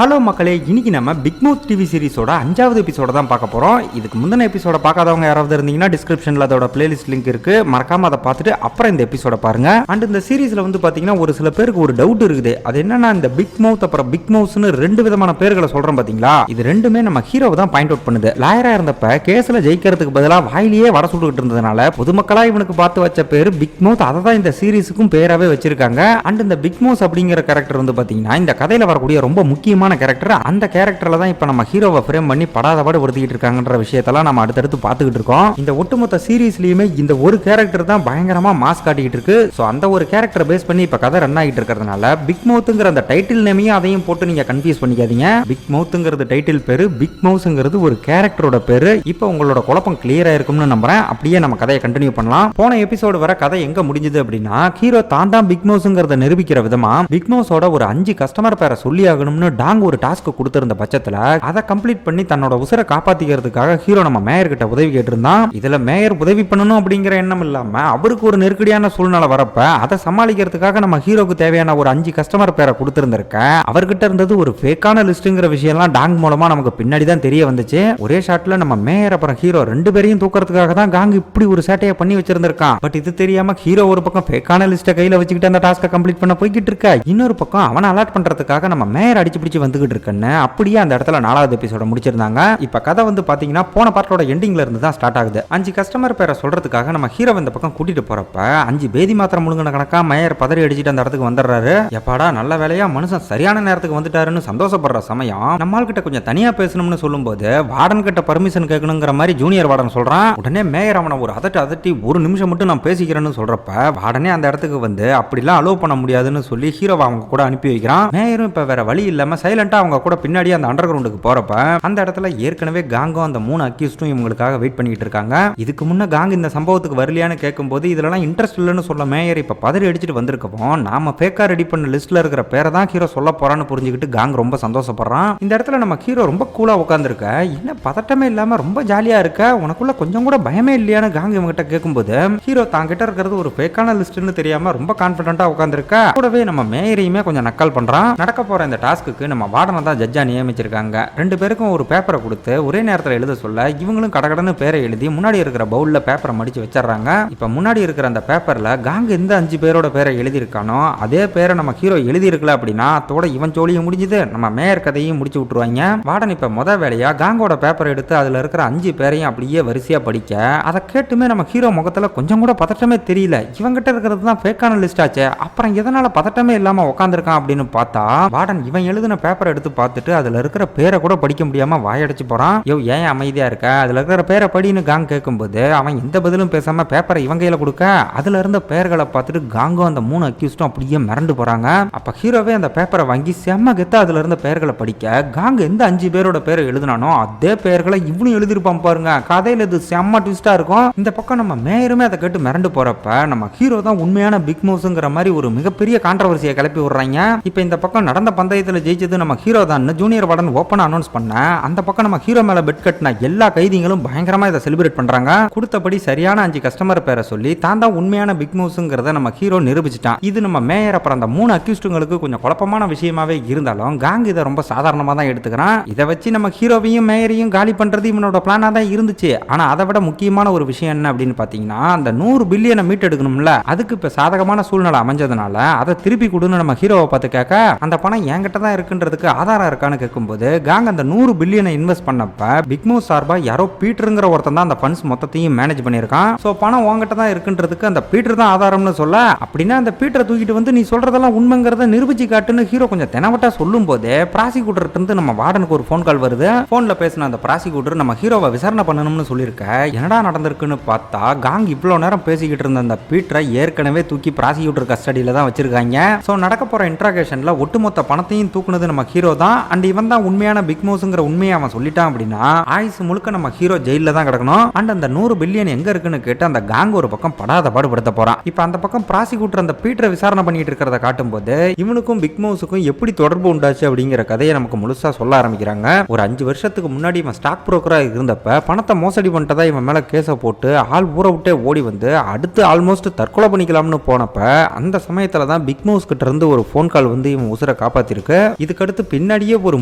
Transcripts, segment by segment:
Hello மக்களே, இன்னைக்கு நம்ம பிக் மவுத் டிவி சீரிஸோட 5வது எபிசோட தான் பார்க்க போறோம். இதுக்கு முந்தின எபிசோட பார்க்காதவங்க யாராவது இருந்தீங்கன்னா டிஸ்கிரிப்ஷன்ல அதோட பிளேலிஸ்ட் லிங்க் இருக்கு, மறக்காம அதை பார்த்துட்டு அப்புறம் இந்த எபிசோட பாருங்க. அண்ட் இந்த சீரிஸ்ல வந்து பாத்தீங்கன்னா ஒரு சில பேருக்கு ஒரு டவுட் இருக்குது. அது என்னன்னா, இந்த பிக் மவுத் அப்புறம் பிக் மவுஸ்னு ரெண்டு விதமான பேர்களை சொல்றோம் பாத்தீங்களா, இது ரெண்டுமே நம்ம ஹீரோவை தான் பாயிண்ட் அவுட் பண்ணுது. லாயரா இருந்தப்ப கேஸ்ல ஜெயிக்கிறதுக்கு பதிலா வாயிலேயே வர சுட்டுக்கிட்டு இருந்ததுனால பொதுமக்களா இவனுக்கு பார்த்து வச்ச பேரு பிக் மவுத். அதை தான் இந்த சீரிஸுக்கும் பேராவே வச்சிருக்காங்க. அண்ட் இந்த பிக் மவுஸ் அப்படிங்கிற கேரக்டர் வந்து பாத்தீங்கன்னா இந்த கதையில வரக்கூடிய ரொம்ப முக்கியமான கேரக்டர். அந்த கேரக்டர்ல தான் இப்ப நம்ம ஹீரோவை ஃப்ரேம் பண்ணி படாதபாடு வருத்திட்டு இருக்காங்கன்ற விஷயத்தெல்லாம் நம்ம அடுத்தடுத்து பார்த்துக்கிட்டு இருக்கோம். இந்த ஒட்டுமொத்த சீரிஸ்லயுமே இந்த ஒரு கேரக்டர் தான் பயங்கரமா மாஸ் காட்டிக்கிட்டு இருக்கு. சோ அந்த ஒரு கேரக்டர் பேஸ் பண்ணி இப்ப கதை ரன் ஆகிட்டு இருக்கிறதுனால பிக் மவுத்ங்கிற அந்த டைட்டில் நேமையும் அதையும் போட்டு நீங்க கன்ஃபியூஸ் பண்ணிக்காதீங்க. பிக் மவுத்ங்கிறது டைட்டில் பேரு, பிக் மவுஸ்ங்கிறது ஒரு கேரக்டரோட பேரு. இப்போ உங்களோட குழப்பம் கிளியரா இருக்கும்னு நம்புறேன். அப்படியே நம்ம கதையை கண்டினியூ பண்ணலாம். போன எபிசோடு வர கதை எங்க முடிஞ்சது அப்படின்னா, ஹீரோ தான் பிக் மவுஸ்ங்கிறத நிரூபிக்கிற விதமா பிக் மவுஸோட ஒரு 5 கஸ்டமர் பேரை சொல்லி ஆகணும்னு டாங் ஒரு டாஸ்க் கொடுத்திருந்த பட்சத்துல அதை கம்ப்ளீட் பண்ணி தன்னோட உசுரை காப்பாத்திக்கிறதுக்காக ஹீரோ நம்ம மேயர் கிட்ட உதவி கேட்டிருந்தான். இதுல மேயர் உதவி பண்ணணும் அப்படிங்கிற எண்ணம் இல்லாம அவருக்கு ஒரு நெருக்கடியான சூழ்நிலை வரப்ப அதை சமாளிக்கிறதுக்காக நம்ம ஹீரோக்கு தேவையான ஒரு 5 கஸ்டமர் பேரை கொடுத்திருந்திருக்க. அவர்கிட்ட இருந்தது ஒரு ஃபேக்கான லிஸ்ட்ங்கிற விஷயம்லாம் டாங் மூலமா நமக்கு பின்னாடி தான் தெரிய வந்துச்சு. ஒரே ஷாட்ல நம்ம மேயர் அப்புறம் ஹீரோ ரெண்டு பேரையும் தூக்கிறதுக்காக தான் காங் இப்படி ஒரு சேட்டையை பண்ணி வச்சிருந்திருக்கான். பட் இது தெரியாம ஹீரோ ஒரு பக்கம் ஃபேக்கான லிஸ்ட்டை கையில வச்சுக்கிட்டு அந்த டாஸ்கை கம்ப்ளீட் பண்ண போய்கிட்டு இருக்க, இன்னொரு பக்கம் அவனை அலர்ட் பண்றதுக்காக நம்ம மேயர் அடிச்சு பிடிச்சு வந்துகிட்டு இருக்குன்னு அப்படியே அந்த இடத்துல 4வது எபிசோட முடிச்சிருந்தாங்க. இப்ப கதை வந்து பாத்தீங்கன்னா போன பார்ட்டோட எண்டிங்ல இருந்து தான் ஸ்டார்ட் ஆகுது. 5 கஸ்டமர் பேரை சொல்றதுக்காக நம்ம ஹீரோ இந்த பக்கம் கூட்டிட்டு போறப்ப 5 பேதி மாத்திரம் முழுங்கின கணக்கா மேயர் பதறி அடிச்சுட்டு அந்த இடத்துக்கு வந்துடுறாரு. எப்பாடா நல்ல வேலையா மனுஷன் சரியான நேரத்துக்கு வந்துட்டாருன்னு சந்தோஷப்படுற சமயம் நம்மால் கிட்ட கொஞ்சம் தனியா பேசணும்னு சொல்லும்போது வார்டன் கிட்ட பர்மிஷன் கேட்கணுங்கிற மாதிரி ஜூனியர் வார்டன் சொல்றான். உடனே மேயர் அவனை ஒரு அதட்டி ஒரு நிமிஷம் மட்டும் நான் பேசிக்கிறேன்னு சொல்றப்ப வார்டனே அந்த இடத்துக்கு வந்து அப்படிலாம் அலோவ் பண்ண முடியாதுன்னு சொல்லி ஹீரோவை அவங்க கூட அனுப்பி வைக்கிறான். மேயரும் இப்ப வேற வழி இல்லாம சைலண்டா அவங்க கூட பின்னாடி அந்த அண்டர் கிரவுண்டுக்கு போறப்ப அந்த இடத்துல ஏற்கனவே காங்கும் அந்த 3 அக்யூஸ்டும் இவங்களுக்காக வெயிட் பண்ணிட்டு இருக்காங்க. இதுக்கு முன்ன காங் இந்த சம்பவத்துக்கு வரலையான்னு கேட்கும்போது இதெல்லாம் இன்ட்ரெஸ்ட் இல்லைன்னு சொல்ல மேயர் இப்ப பதறி அடிச்சுட்டு வந்திருக்கோம். நாம ஃபேக்கா ரெடி பண்ண லிஸ்ட்ல இருக்கிற பேரை தான் ஹீரோ சொல்ல போறான்னு புரிஞ்சுக்கிட்டு காங் ரொம்ப சந்தோஷப்படுறான். இந்த இடத்துல நம்ம ஹீரோ ரொம்ப கூலா உட்காந்துருக்க, என்ன பதட்டமே இல்லாம ரொம்ப ஜாலியா இருக்க, உனக்குள்ள கொஞ்சம் கூட பயமே இல்லையான்னு காங் இவங்கிட்ட கேட்கும்போது ஹீரோ தான் கிட்ட இருக்கிறது ஒரு ஃபேக்கான லிஸ்ட்னு தெரியாம ரொம்ப கான்பிடண்டா உட்காந்துருக்க. கூடவே நம்ம மேயரையுமே கொஞ்சம் நக்கல் பண்றான். நடக்க போற இந்த டாஸ்க்கு நம்ம வார்டனை தான் ஜட்ஜா நியமிச்சிருக்காங்க. 2 பேருக்கும் ஒரு பேப்பரை கொடுத்து ஒரே நேரத்தில் எழுத சொல்ல இவங்களும் கடகடன்னு பேரை எழுதி முன்னாடி இருக்கிற பவுல்ல பேப்பரை மடிச்சு வச்சிடறாங்க. இப்ப முன்னாடி இருக்கிற அந்த பேப்பர்ல காங் எந்த 5 பேரோட பேரை எழுதியிருக்கானோ அதே பேரை நம்ம ஹீரோ எழுதி இருக்கல அப்படின்னா அதோட இவன் ஜோலியும் முடிஞ்சது, நம்ம மேயர் கதையும் முடிச்சு விட்டுருவாங்க. வார்டன் இப்ப முத வேலையா காங்கோட பேப்பரை எடுத்து அதுல இருக்கிற 5 பேரையும் அப்படியே வரிசையா படிக்க அதை கேட்டுமே நம்ம ஹீரோ முகத்துல கொஞ்சம் கூட பதட்டமே தெரியல. இவங்கிட்ட இருக்கிறது தான் ஃபேக்கான லிஸ்ட் ஆச்சு, அப்புறம் எதனால பதட்டமே இல்லாம உட்காந்துருக்கான் அப்படின்னு பார்த்தா வார்டன் இவன் எழுதின பேப்பரை எடுத்து பார்த்துட்டு அதுல இருக்கிற பேரை கூட படிக்க முடியாம வாயடிச்சு போறான். யோ ஏன் அமைதியா இருக்க, அதுல இருக்கிற பேரை படின்னு காங் கேட்கும்போது அவன் எந்த பதிலும் பேசாம பேப்பரை இவன் கையில கொடுக்க அதுல இருந்த பெயர்களை பார்த்துட்டு காங்கும் அந்த 3 அக்யூஸ்டும் அப்படியே மிரண்டு போறாங்க. அப்ப ஹீரோவே அந்த பேப்பரை வாங்கி செம்ம கெத்தா அதுல இருந்த பெயர்களை படிக்க காங் எந்த 5 பேரோட பேரை எழுதினானோ அதே பெயர்களை இவனும் எழுதிருப்பான் பாருங்க. கதையில இது செம்ம ட்விஸ்டா இருக்கும். இந்த பக்கம் நம்ம மேயருமே அதை கேட்டு மிரண்டு போறப்ப நம்ம ஹீரோ தான் உண்மையான பிக் மவுஸ்ங்கிற மாதிரி ஒரு மிகப்பெரிய கான்ட்ரோவர்சியை கிளப்பி விடுறாங்க. இப்ப இந்த பக்கம் நடந்த பந்தயத்துல ஜெயிச்சது நம்ம ஹீரோ தான் ஜூனியர் வார்டன் ஓப்பன் அனௌன்ஸ் பண்ண அந்த பக்கம் நம்ம ஹீரோ மேல பெட் கட்டின எல்லா கைதிகளும் பயங்கரமா இதை செலிப்ரேட் பண்றாங்க. கொடுத்தபடி சரியான 5 கஸ்டமர் பேரை சொல்லி தான் தான் உண்மையான பிக் மவுஸ்ங்கிறத நம்ம ஹீரோ நிரூபிச்சிட்டான். இது நம்ம மேயர் அப்புறம் அந்த 3 அக்யூஸ்டுங்களுக்கு கொஞ்சம் குழப்பமான விஷயமாவே இருந்தாலும் காங் இதை ரொம்ப சாதாரணமா தான் எடுத்துக்கிறான். இதை வச்சு நம்ம ஹீரோவையும் மேயரையும் காலி பண்றது இவனோட பிளானா தான் இருந்துச்சு. ஆனா அதை விட முக்கியமான ஒரு விஷயம் என்ன அப்படின்னு பாத்தீங்கன்னா, அந்த 100 பில்லியனை மீட் எடுக்கணும்ல, அதுக்கு இப்ப சாதகமான சூழ்நிலை அமைஞ்சதுனால அதை திருப்பி கொடுன்னு நம்ம ஹீரோவை பார்த்து கேட்க அந்த பணம் என்கிட்ட தான் இருக்குன்றதுக்கு ஆதாரம் இருக்கான்னு கேட்கும்போது காங் அந்த 100 பில்லியனை இன்வெஸ்ட் பண்ணப்ப பிக் மவுஸ் சார்பா யாரோ பீட்டருங்கிற ஒருத்தன் தான் அந்த ஃபண்ட்ஸ் மொத்தத்தையும் மேனேஜ் பண்ணியிருக்கான். சோ பணம் உங்ககிட்ட தான் இருக்குன்றதுக்கு அந்த பீட்டர் தான் ஆதாரம்னு சொல்ல, அப்படின்னா அந்த பீட்டரை தூக்கிட்டு வந்து நீ சொல்றதெல்லாம் உண்மைங்கிறத நிரூபிச்சு காட்டுன்னு ஹீரோ கொஞ்சம் தெனவட்டா சொல்லும் போது ப்ராசிக்யூட்டர் இருந்து நம்ம வார்டனுக்கு ஒரு ஃபோன் கால் வருது. போன்ல பேசின அந்த ப்ராசிக்யூட்டர் நம்ம ஹீரோவை விசாரணை பண்ணணும்னு சொல்லியிருக்க. என்னடா நடந்திருக்குன்னு பார்த்தா காங் இவ்வளவு நேரம் பேசிக்கிட்டு இருந்த அந்த பீட்டரை ஏற்கனவே தூக்கி ப்ராசிக்யூட்டர் கஸ்டடியில தான் வச்சிருக்காங்க. சோ நடக்க போற இன்ட்ராகேஷன்ல ஒட்டுமொத்த பணத்தையும் தூக்குனது நம்ம ஹீரோ தான். அண்ட் இவன் தான் உண்மையான பிக் மவுஸ்ங்கிற உண்மையை அவன் சொல்லிட்டான் அப்படின்னா ஆயுசு முழுக்க நம்ம ஹீரோ ஜெயில தான் கிடக்கணும். அண்ட் அந்த 100 பில்லியன் எங்க இருக்குன்னு கேட்டு அந்த காங் ஒரு பக்கம் படாத பாடுபடுத்த போறான். இப்ப அந்த பக்கம் ப்ராசிக்யூட்டர் அந்த பீட்டரை விசாரணை பண்ணிட்டு இருக்கிறத காட்டும் போது இவனுக்கும் பிக் மவுஸுக்கும் எப்படி தொடர்பு உண்டாச்சு அப்படிங்கிற கதையை நமக்கு முழுசா சொல்ல ஆரம்பிக்கிறாங்க. ஒரு 5 வருஷத்துக்கு முன்னாடி இவன் ஸ்டாக் புரோக்கரா இருந்தப்ப பணத்தை மோசடி பண்ணிட்டதா இவன் மேல கேஸை போட்டு ஆள் ஊற விட்டே ஓடி வந்து அடுத்து ஆல்மோஸ்ட் தற்கொலை பண்ணிக்கலாம்னு போனப்ப அந்த சமயத்துல தான் பிக் மவுஸ் கிட்ட இருந்து ஒரு போன் கால் வந்து இவன் உசுரை காப்பாத்திருக்கு. இதுக்கு அதுக்கடுத்து பின்னாடியே ஒரு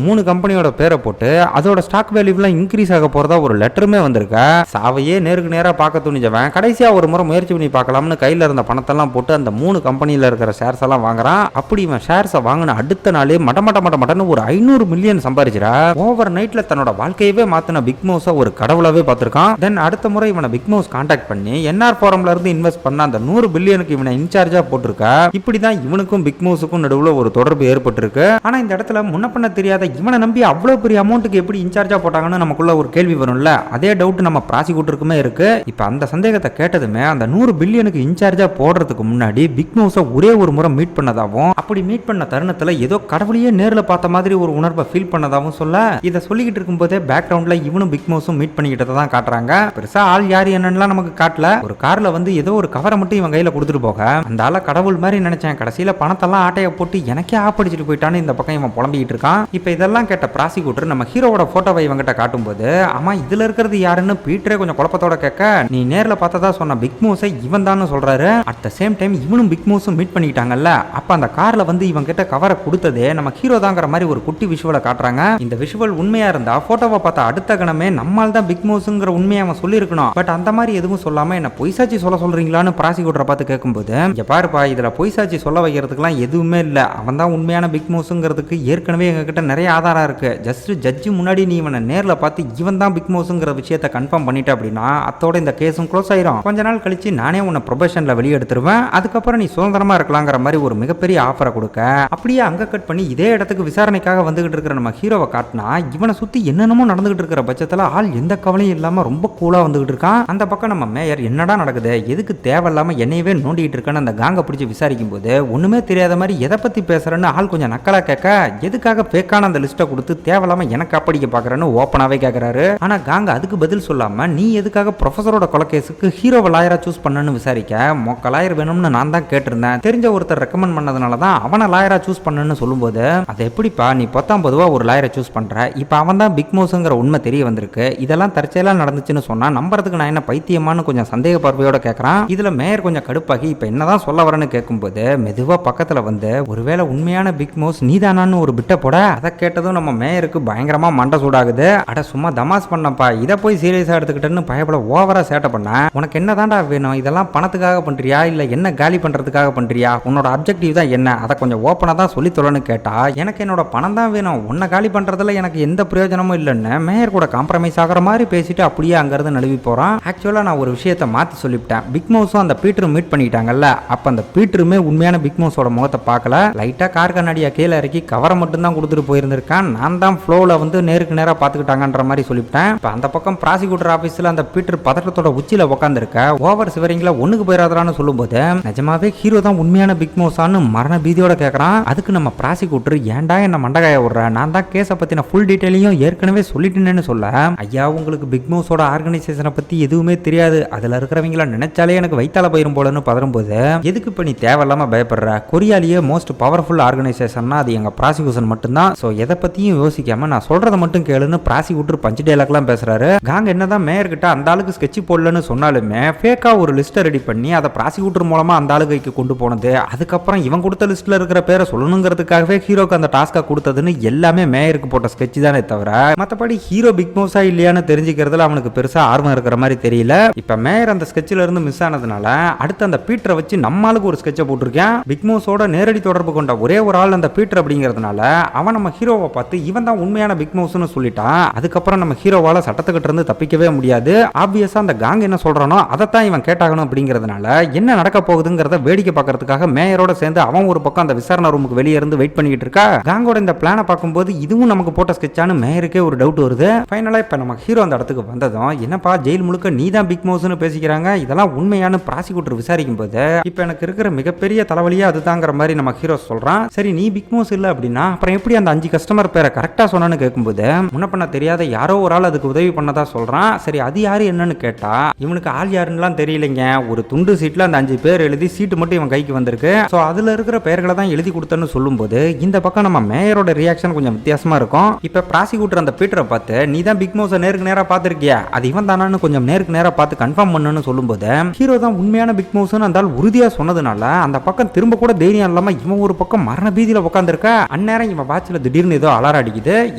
3 கம்பெனியோட பேரை போட்டு அதோட ஸ்டாக் வேல்யூலாம் இன்க்ரீஸ் ஆக போறதா ஒரு லெட்டருமே வந்திருக்கா. சாவையே நேருக்கு நேரா பார்க்க துணிஞ்சவன் கடைசியா ஒரு முறை முயற்சி பண்ணி பார்க்கலாம்னு கையில இருந்த பணத்தெல்லாம் போட்டு அந்த 3 கம்பெனியில இருக்கிற ஷேர்ஸ் எல்லாம் வாங்குறான். அப்படி இவன் ஷேர்ஸை வாங்கின அடுத்த நாளே மட்டன்னு ஒரு 500 மில்லியன் சம்பாதிச்சிரா. ஓவர் நைட்ல தன்னோட வாழ்க்கையவே மாத்தின பிக் மவுஸ ஒரு கடவுளாவே பார்த்திருக்கான். தென் அடுத்த முறை இவனை பிக் மவுஸ் கான்டாக்ட் பண்ணி என்ஆர் ஃபாரம்ல இருந்து இன்வெஸ்ட் பண்ண அந்த 100 பில்லியனுக்கு இவனை இன்சார்ஜா போட்டிருக்கா. இப்படிதான் இவனுக்கும் பிக் மவுஸுக்கும் நடுவுல ஒரு தொடர்பு ஏற்பட்டிருக்கு. ஆனா இந்த இடத்துல முன்ன பண்ண தெரியாத இவனை நம்பி அவ்வளவு பெரிய அமௌண்ட்டுக்கு எப்படி இன்சார்ஜா போட்டாங்கன்னு நமக்குள்ள ஒரு கேள்வி வரும்ல. அதே டவுட் நம்ம ப்ராசிக்யூட்டருக்குமே இருக்கு. இப்ப அந்த சந்தேகத்தை கேட்டதுமே அந்த 100 பில்லியனுக்கு இன்சார்ஜா போடுறதுக்கு முன்னாடி பிக் மவுஸை ஒரே ஒரு முறை மீட் பண்ணதாவும், அப்படி மீட் பண்ண தருணத்துல ஏதோ கடவுளையே நேர்ல பார்த்த மாதிரி ஒரு உணர்வை ஃபீல் பண்ணதாவும் சொல்ல, இதை சொல்லிக்கிட்டு இருக்கும்போதே பேக்ரவுண்ட்ல இவனும் பிக் மவுஸும் மீட் பண்ணிக்கிட்டதை தான் காட்டுறாங்க. பெருசா ஆள் யாரு என்னன்னு நமக்கு காட்டல. ஒரு கார்ல வந்து ஏதோ ஒரு கவரை மட்டும் இவன் கையில கொடுத்துட்டு போக அந்த ஆள கடவுள் மாதிரி நினைச்சேன். கடைசியில பணத்தெல்லாம் ஆட்டைய போட்டு எனக்கே ஆப்படிச்சுட்டு போயிட்டான்னு இந்த பக்கம் இவன் புலம்பிக்கிட்டு இருக்கான். இப்ப இதெல்லாம் கேட்ட ப்ராசிக்யூட்டர் நம்ம ஹீரோவோட போட்டோவை இவங்கிட்ட காட்டும்போது, ஆமா இதுல இருக்கிறது யாருன்னு பீட்டரே கொஞ்சம் குழப்பத்தோட கேட்க, நீ நேர்ல பார்த்ததா சொன்ன பிக் மவுஸை இவன் தான் சொல்றாரு. அட் த சேம் டைம் இவனும் பிக் மவுஸும் மீட் பண்ணிக்கிட்டாங்கல்ல. அப்ப அந்த கார்ல வந்து இவன் கிட்ட கவரை கொடுத்ததே நம்ம ஹீரோ தாங்கிற மாதிரி ஒரு குட்டி விஷுவலை காட்டுறாங்க. இந்த விஷுவல் உண்மையா இருந்தா போட்டோவை பார்த்த அடுத்த கணமே நம்மால் தான் பிக் மவுஸ்ங்கிற உண்மையை அவன் சொல்லியிருக்கணும். பட் அந்த மாதிரி எதுவும் சொல்லாம என்ன பொய் சாட்சி சொல்றீங்களான்னு ப்ராசிக்யூட்டரை பார்த்து கேட்கும்போது, இங்க பாருப்பா இதுல பொய் சாட்சி சொல்ல வைக்கிறதுக்குலாம் எதுவுமே இல்ல. அவன் தான் உண்மையான பிக் மவுஸ்ங்கிறதுக்கு ஏற்கனவே எங்க கிட்ட நிறைய ஆதாரம் இருக்கு. ஜஸ்ட் ஜட்ஜி முன்னாடி நீ இவனை நேர்ல பார்த்து இவன் தான் பிக் மவுஸ்ங்கிற விஷயத்தை கன்ஃபார்ம் பண்ணிட்ட அப்படின்னா அத்தோட இந்த கேஸும் க்ளோஸ் ஆயிரும். கொஞ்ச நாள் கழிச்சு நானே உன்னை ப்ரொபேஷன்ல வெளியே எடுத்துருவேன். அதுக்கப்புறம் நீ சுதந்திரமா இருக்கலாங்கிற மாதிரி ஒரு மிகப்பெரிய ஆஃபரை கொடுக்க, அப்படியே அங்க கட் பண்ணி இதே இடத்துக்கு விசாரணைக்காக வந்துகிட்டு இருக்கிற நம்ம ஹீரோவை காட்டினா இவனை சுத்தி என்னென்னமோ நடந்துகிட்டு இருக்கிற பட்சத்துல ஆள் எந்த கவலையும் இல்லாம ரொம்ப கூலா வந்துகிட்டு இருக்கான். அந்த பக்கம் நம்ம மேயர் என்னடா நடக்குது, எதுக்கு தேவையில்லாம என்னையவே நோண்டிட்டு இருக்கான்னு அந்த காங்க பிடிச்சி விசாரிக்கும் போது ஒண்ணுமே தெரியாத மாதிரி எதை பத்தி பேசுறேன்னு ஆள் கொஞ்சம் நக்கலா கேட்க, எதுக்காக ஃபேக்கான அந்த லிஸ்ட்டை கொடுத்து தேவையில்லாம எனக்கு அப்படிக்க பாக்குறேன்னு ஓப்பனாவே கேட்கறாரு. ஆனா காங்க அதுக்கு பதில் சொல்லாம, நீ எதுக்காக ப்ரொஃபஸரோட கொலைகேஸுக்கு ஹீரோவை லாயரா சூஸ் பண்ணன்னு விசாரிக்க, மொக்க லாயர் வேணும்னு நான் தான் கேட்டிருந்தேன், தெரிஞ்ச ஒருத்தர் ரெக்கமெண்ட் பண்ணதுனால தான் அவனை லாயரா சூஸ் பண்ணன்னு சொல்லும்போது, அது எப்படிப்பா நீ 19 ஒரு லாயரை சூஸ் பண்ற, இப்ப அவன் தான் பிக் மவுஸ்ங்கிற உண்மை தெரிய வந்திருக்கு, இதெல்லாம் தற்செயலா நடந்துச்சுன்னு சொன்னா நம்புறதுக்கு நான் என்ன பைத்தியமானு கொஞ்சம் சந்தேக பார்வையோட கேட்கறான். இதுல மேயர் கொஞ்சம் கடுப்பாகி இப்ப என்னதான் சொல்ல வரேன்னு கேட்கும்போது மெதுவா பக்கத்துல வந்து, ஒருவேளை உண்மையான பிக் மவுஸ் நீதானான்னு ஒரு பிட்ட போட, அதை கேட்டதும் நம்ம மேயருக்கு பயங்கரமா மண்டை சூடாகுது. அட சும்மா தமாஸ் பண்ணப்பா, இதை போய் சீரியஸா எடுத்துக்கிட்டேன்னு பயப்பட ஓவரா சேட்டை பண்ண, உனக்கு என்னதான்டா வேணும், இதெல்லாம் பணத்துக்காக பண்றியா இல்ல என்ன காலி பண்றதுக்காக பண்றியா, உன்னோட அப்ஜெக்டிவ் தான் என்ன, அதை கொஞ்சம் ஓப்பனா தான் சொல்லி தொலைன்னு கேட்டா, எனக்கு என்னோட பணம் தான் வேணும், உன்னை காலி பண்றதுல எனக்கு எந்த பிரயோஜனமும் இல்லைன்னு மேயர் கூட காம்ப்ரமைஸ் ஆகிற மாதிரி பேசிட்டு அப்படியே அங்கிருந்து நழுவி போறான். ஆக்சுவலா நான் ஒரு விஷயத்தை மாத்தி சொல்லிவிட்டேன். பிக் மவுஸும் அந்த பீட்டரும் மீட் பண்ணிட்டாங்கல்ல, அப்ப அந்த பீட்டருமே உண்மையான பிக் மவுஸோட முகத்தை பார்க்கல, லைட்டா கார் கண்ணாடியா கீழே இறக்கி கவரை மட்டும் தான் கொடுத்துட்டு போயிருந்திருக்கான். நான் தான் ஃப்ளோல வந்து நேருக்கு நேரா பாத்துக்கிட்டாங்கன்ற மாதிரி சொல்லிவிட்டேன். இப்ப அந்த பக்கம் ப்ராசிக்யூட்டர் ஆபீஸ்ல அந்த பீட்டர் பதட்டத்தோட உச்சியில உட்காந்துருக்க, ஓவர் சிவரிங்ல ஒண்ணுக்கு போயிடாதான்னு சொல்லும்போது, நிஜமாவே ஹீரோ தான் உண்மையான பிக் மவுஸான்னு மரண பீதியோட கேட்கறான். அதுக்கு நம்ம ப்ராசிக்யூட்டர், ஏன்டா என்ன மண்டகாய விடுற, நான் தான் கேஸை பத்தின ஃபுல் டீடைலையும் ஏற்கனவே சொல்லிட்டேன்னு சொல்ல, ஐயா உங்களுக்கு பிக் மவுஸோட ஆர்கனைசேஷனை பத்தி எதுவுமே தெரியாது, அதுல இருக்கிறவங்கள நினைச்சாலே எனக்கு வைத்தால போயிரும் போலன்னு பதறும்போது, எதுக்கு இப்ப நீ தேவையில்லாம பயப்படுற, கொரியாலேயே மோஸ்ட் பவர்ஃபுல் ஆர்கனைசேஷன்னா அது எங்க ப்ராசிக்யூஷன் மட்டும்தான், சோ எதை பத்தியும் யோசிக்காம நான் சொல்றதை மட்டும் கேளுன்னு ப்ராசிக்யூட்டர் பஞ்சு டைலாக்லாம் பேசுறாரு. காங்க என்னதான் மேயர் கிட்ட அந்த ஆளுக்கு ஸ்கெட்ச் போடலன்னு சொன்னாலுமே ஃபேக்கா ஒரு லிஸ்ட்டை ரெடி பண்ணி அதை ப்ராசிக்யூட்டர் மூலமா அந்த ஆளுகைக்கு கொண்டு போனது, அதுக்கப்புறம் இவன் கொடுத்த லிஸ்ட்ல இருக்கிற பேரை சொல்லணுங்கிறதுக்காகவே ஹீரோக்கு அந்த டாஸ்கா கொடுத்ததுன்னு எல்லாமே மேயருக்கு போட்ட ஸ்கெட்ச் தானே தவிர மற்றபடி ஹீரோ பிக் மவுஸா இல்லையான்னு தெரிஞ்சுக்கிறதுல அவனுக்கு பெருசா ஆர்வம் இருக்கிற மாதிரி தெரியல. இப்ப மேயர் அந்த ஸ்கெட்ச்ல இருந்து மிஸ் ஆனதுனால அடுத்து அந்த பீட்டரை வச்சு நம்மளுக்கு ஒரு ஸ்கெட்சை போட்டிருக்கேன். பிக் மவுஸோட நேரடி தொடர்பு கொண்ட ஒரே ஒரு ஆள் அந்த பீட்டர் அப்படிங்கிறதுனால அவன் நம்ம ஹீரோவை பார்த்து இவன் தான் உண்மையான பிக் மவுஸ்னு சொல்லிட்டான். அதுக்கப்புறம் நம்ம ஹீரோவால சட்டத்துக்கிட்ட இருந்து தப்பிக்கவே முடியாது. ஆப்வியஸா அந்த காங் என்ன சொல்றானோ அதைத்தான் இவன் கேட்டாகணும் அப்படிங்கிறதுனால என்ன நடக்க போகுதுங்கிறத வேடிக்கை பார்க்கறதுக்காக மேயரோட சேர்ந்து அவன் ஒரு பக்கம் அந்த விசாரணை ரூமுக்கு வெளியே இருந்து வெயிட் பண்ணிக்கிட்டு இருக்கா. காங்கோட இந்த பிளானை பார்க்கும்போது இதுவும் நமக்கு போட்ட ஸ்கெட்சானு மேயருக்கே ஒரு டவுட் வருது. ஃபைனலா இப்ப நம்ம ஹீரோ அந்த இடத்துக்கு வந்ததும், என்னப்பா ஜெயில் முழுக்க நீ தான் பிக் மவுஸ்னு பேசிக்கிறாங்க, இதெல்லாம் உண்மையான ப்ராசிக்யூட்டர் விசாரிக்கும் போது இப்ப எனக்கு இருக்கிற மிகப்பெரிய தலைவலியா அதுதாங்கிற மாதிரி நம்ம ஹீரோ சொல்றான். சரி நீ பிக் மவுஸ் இல்ல அப்படின்னா அப்புறம் எப்படி அந்த 5 கஸ்டமர் பேரை கரெக்டா சொன்னான்னு கேட்கும்போது முன்ன பண்ண தெரியாத யாரோ ஒரு ஆள் அதுக்கு உதவி பண்ணதா சொல்றான். சரி அது யாரு என்னன்னு கேட்டா இவனுக்கு ஆள் யாருன்னுலாம் தெரியலைங்க, ஒரு துண்டு சீட்ல அந்த 5 பேர் எழுதி சீட்டு மட்டும் இவன் கைக்கு வந்திருக்கு, சோ அதுல இருக்கிற பெயர்களை தான் எழுதி கொடுத்தன்னு சொல்லும்போது இந்த பக்கம் நம்ம மேயரோட ரியாக்ஷன் கொஞ்சம் வித்தியாசமா இருக்கும். இப்ப ப்ராசிக்யூட்டர் அந்த பீட்டரை பார்த்து நீ தான் பிக் மவுஸை நேருக்கு நேரா பார்த்திருக்கியா, அது இவன் தானான்னு கொஞ்சம் நேருக்கு நேரா பார்த்து கன்ஃபார்ம் பண்ணுன்னு சொல்லும்போது ஹீரோ தான் உண்மையான பிக் மவுஸ்னு அந்த உறுதியா சொன்னதுனால அந்த பக்கம் திரும்ப கூட தைரியம் இல்லாம இவன் ஒரு பக்கம் மரண பீதியில உட்கார்ந்திருக்க. அந்நேரம் இவன் வாட்சில் திடீர்னு ஏதோ அலாரம் அடிக்குது.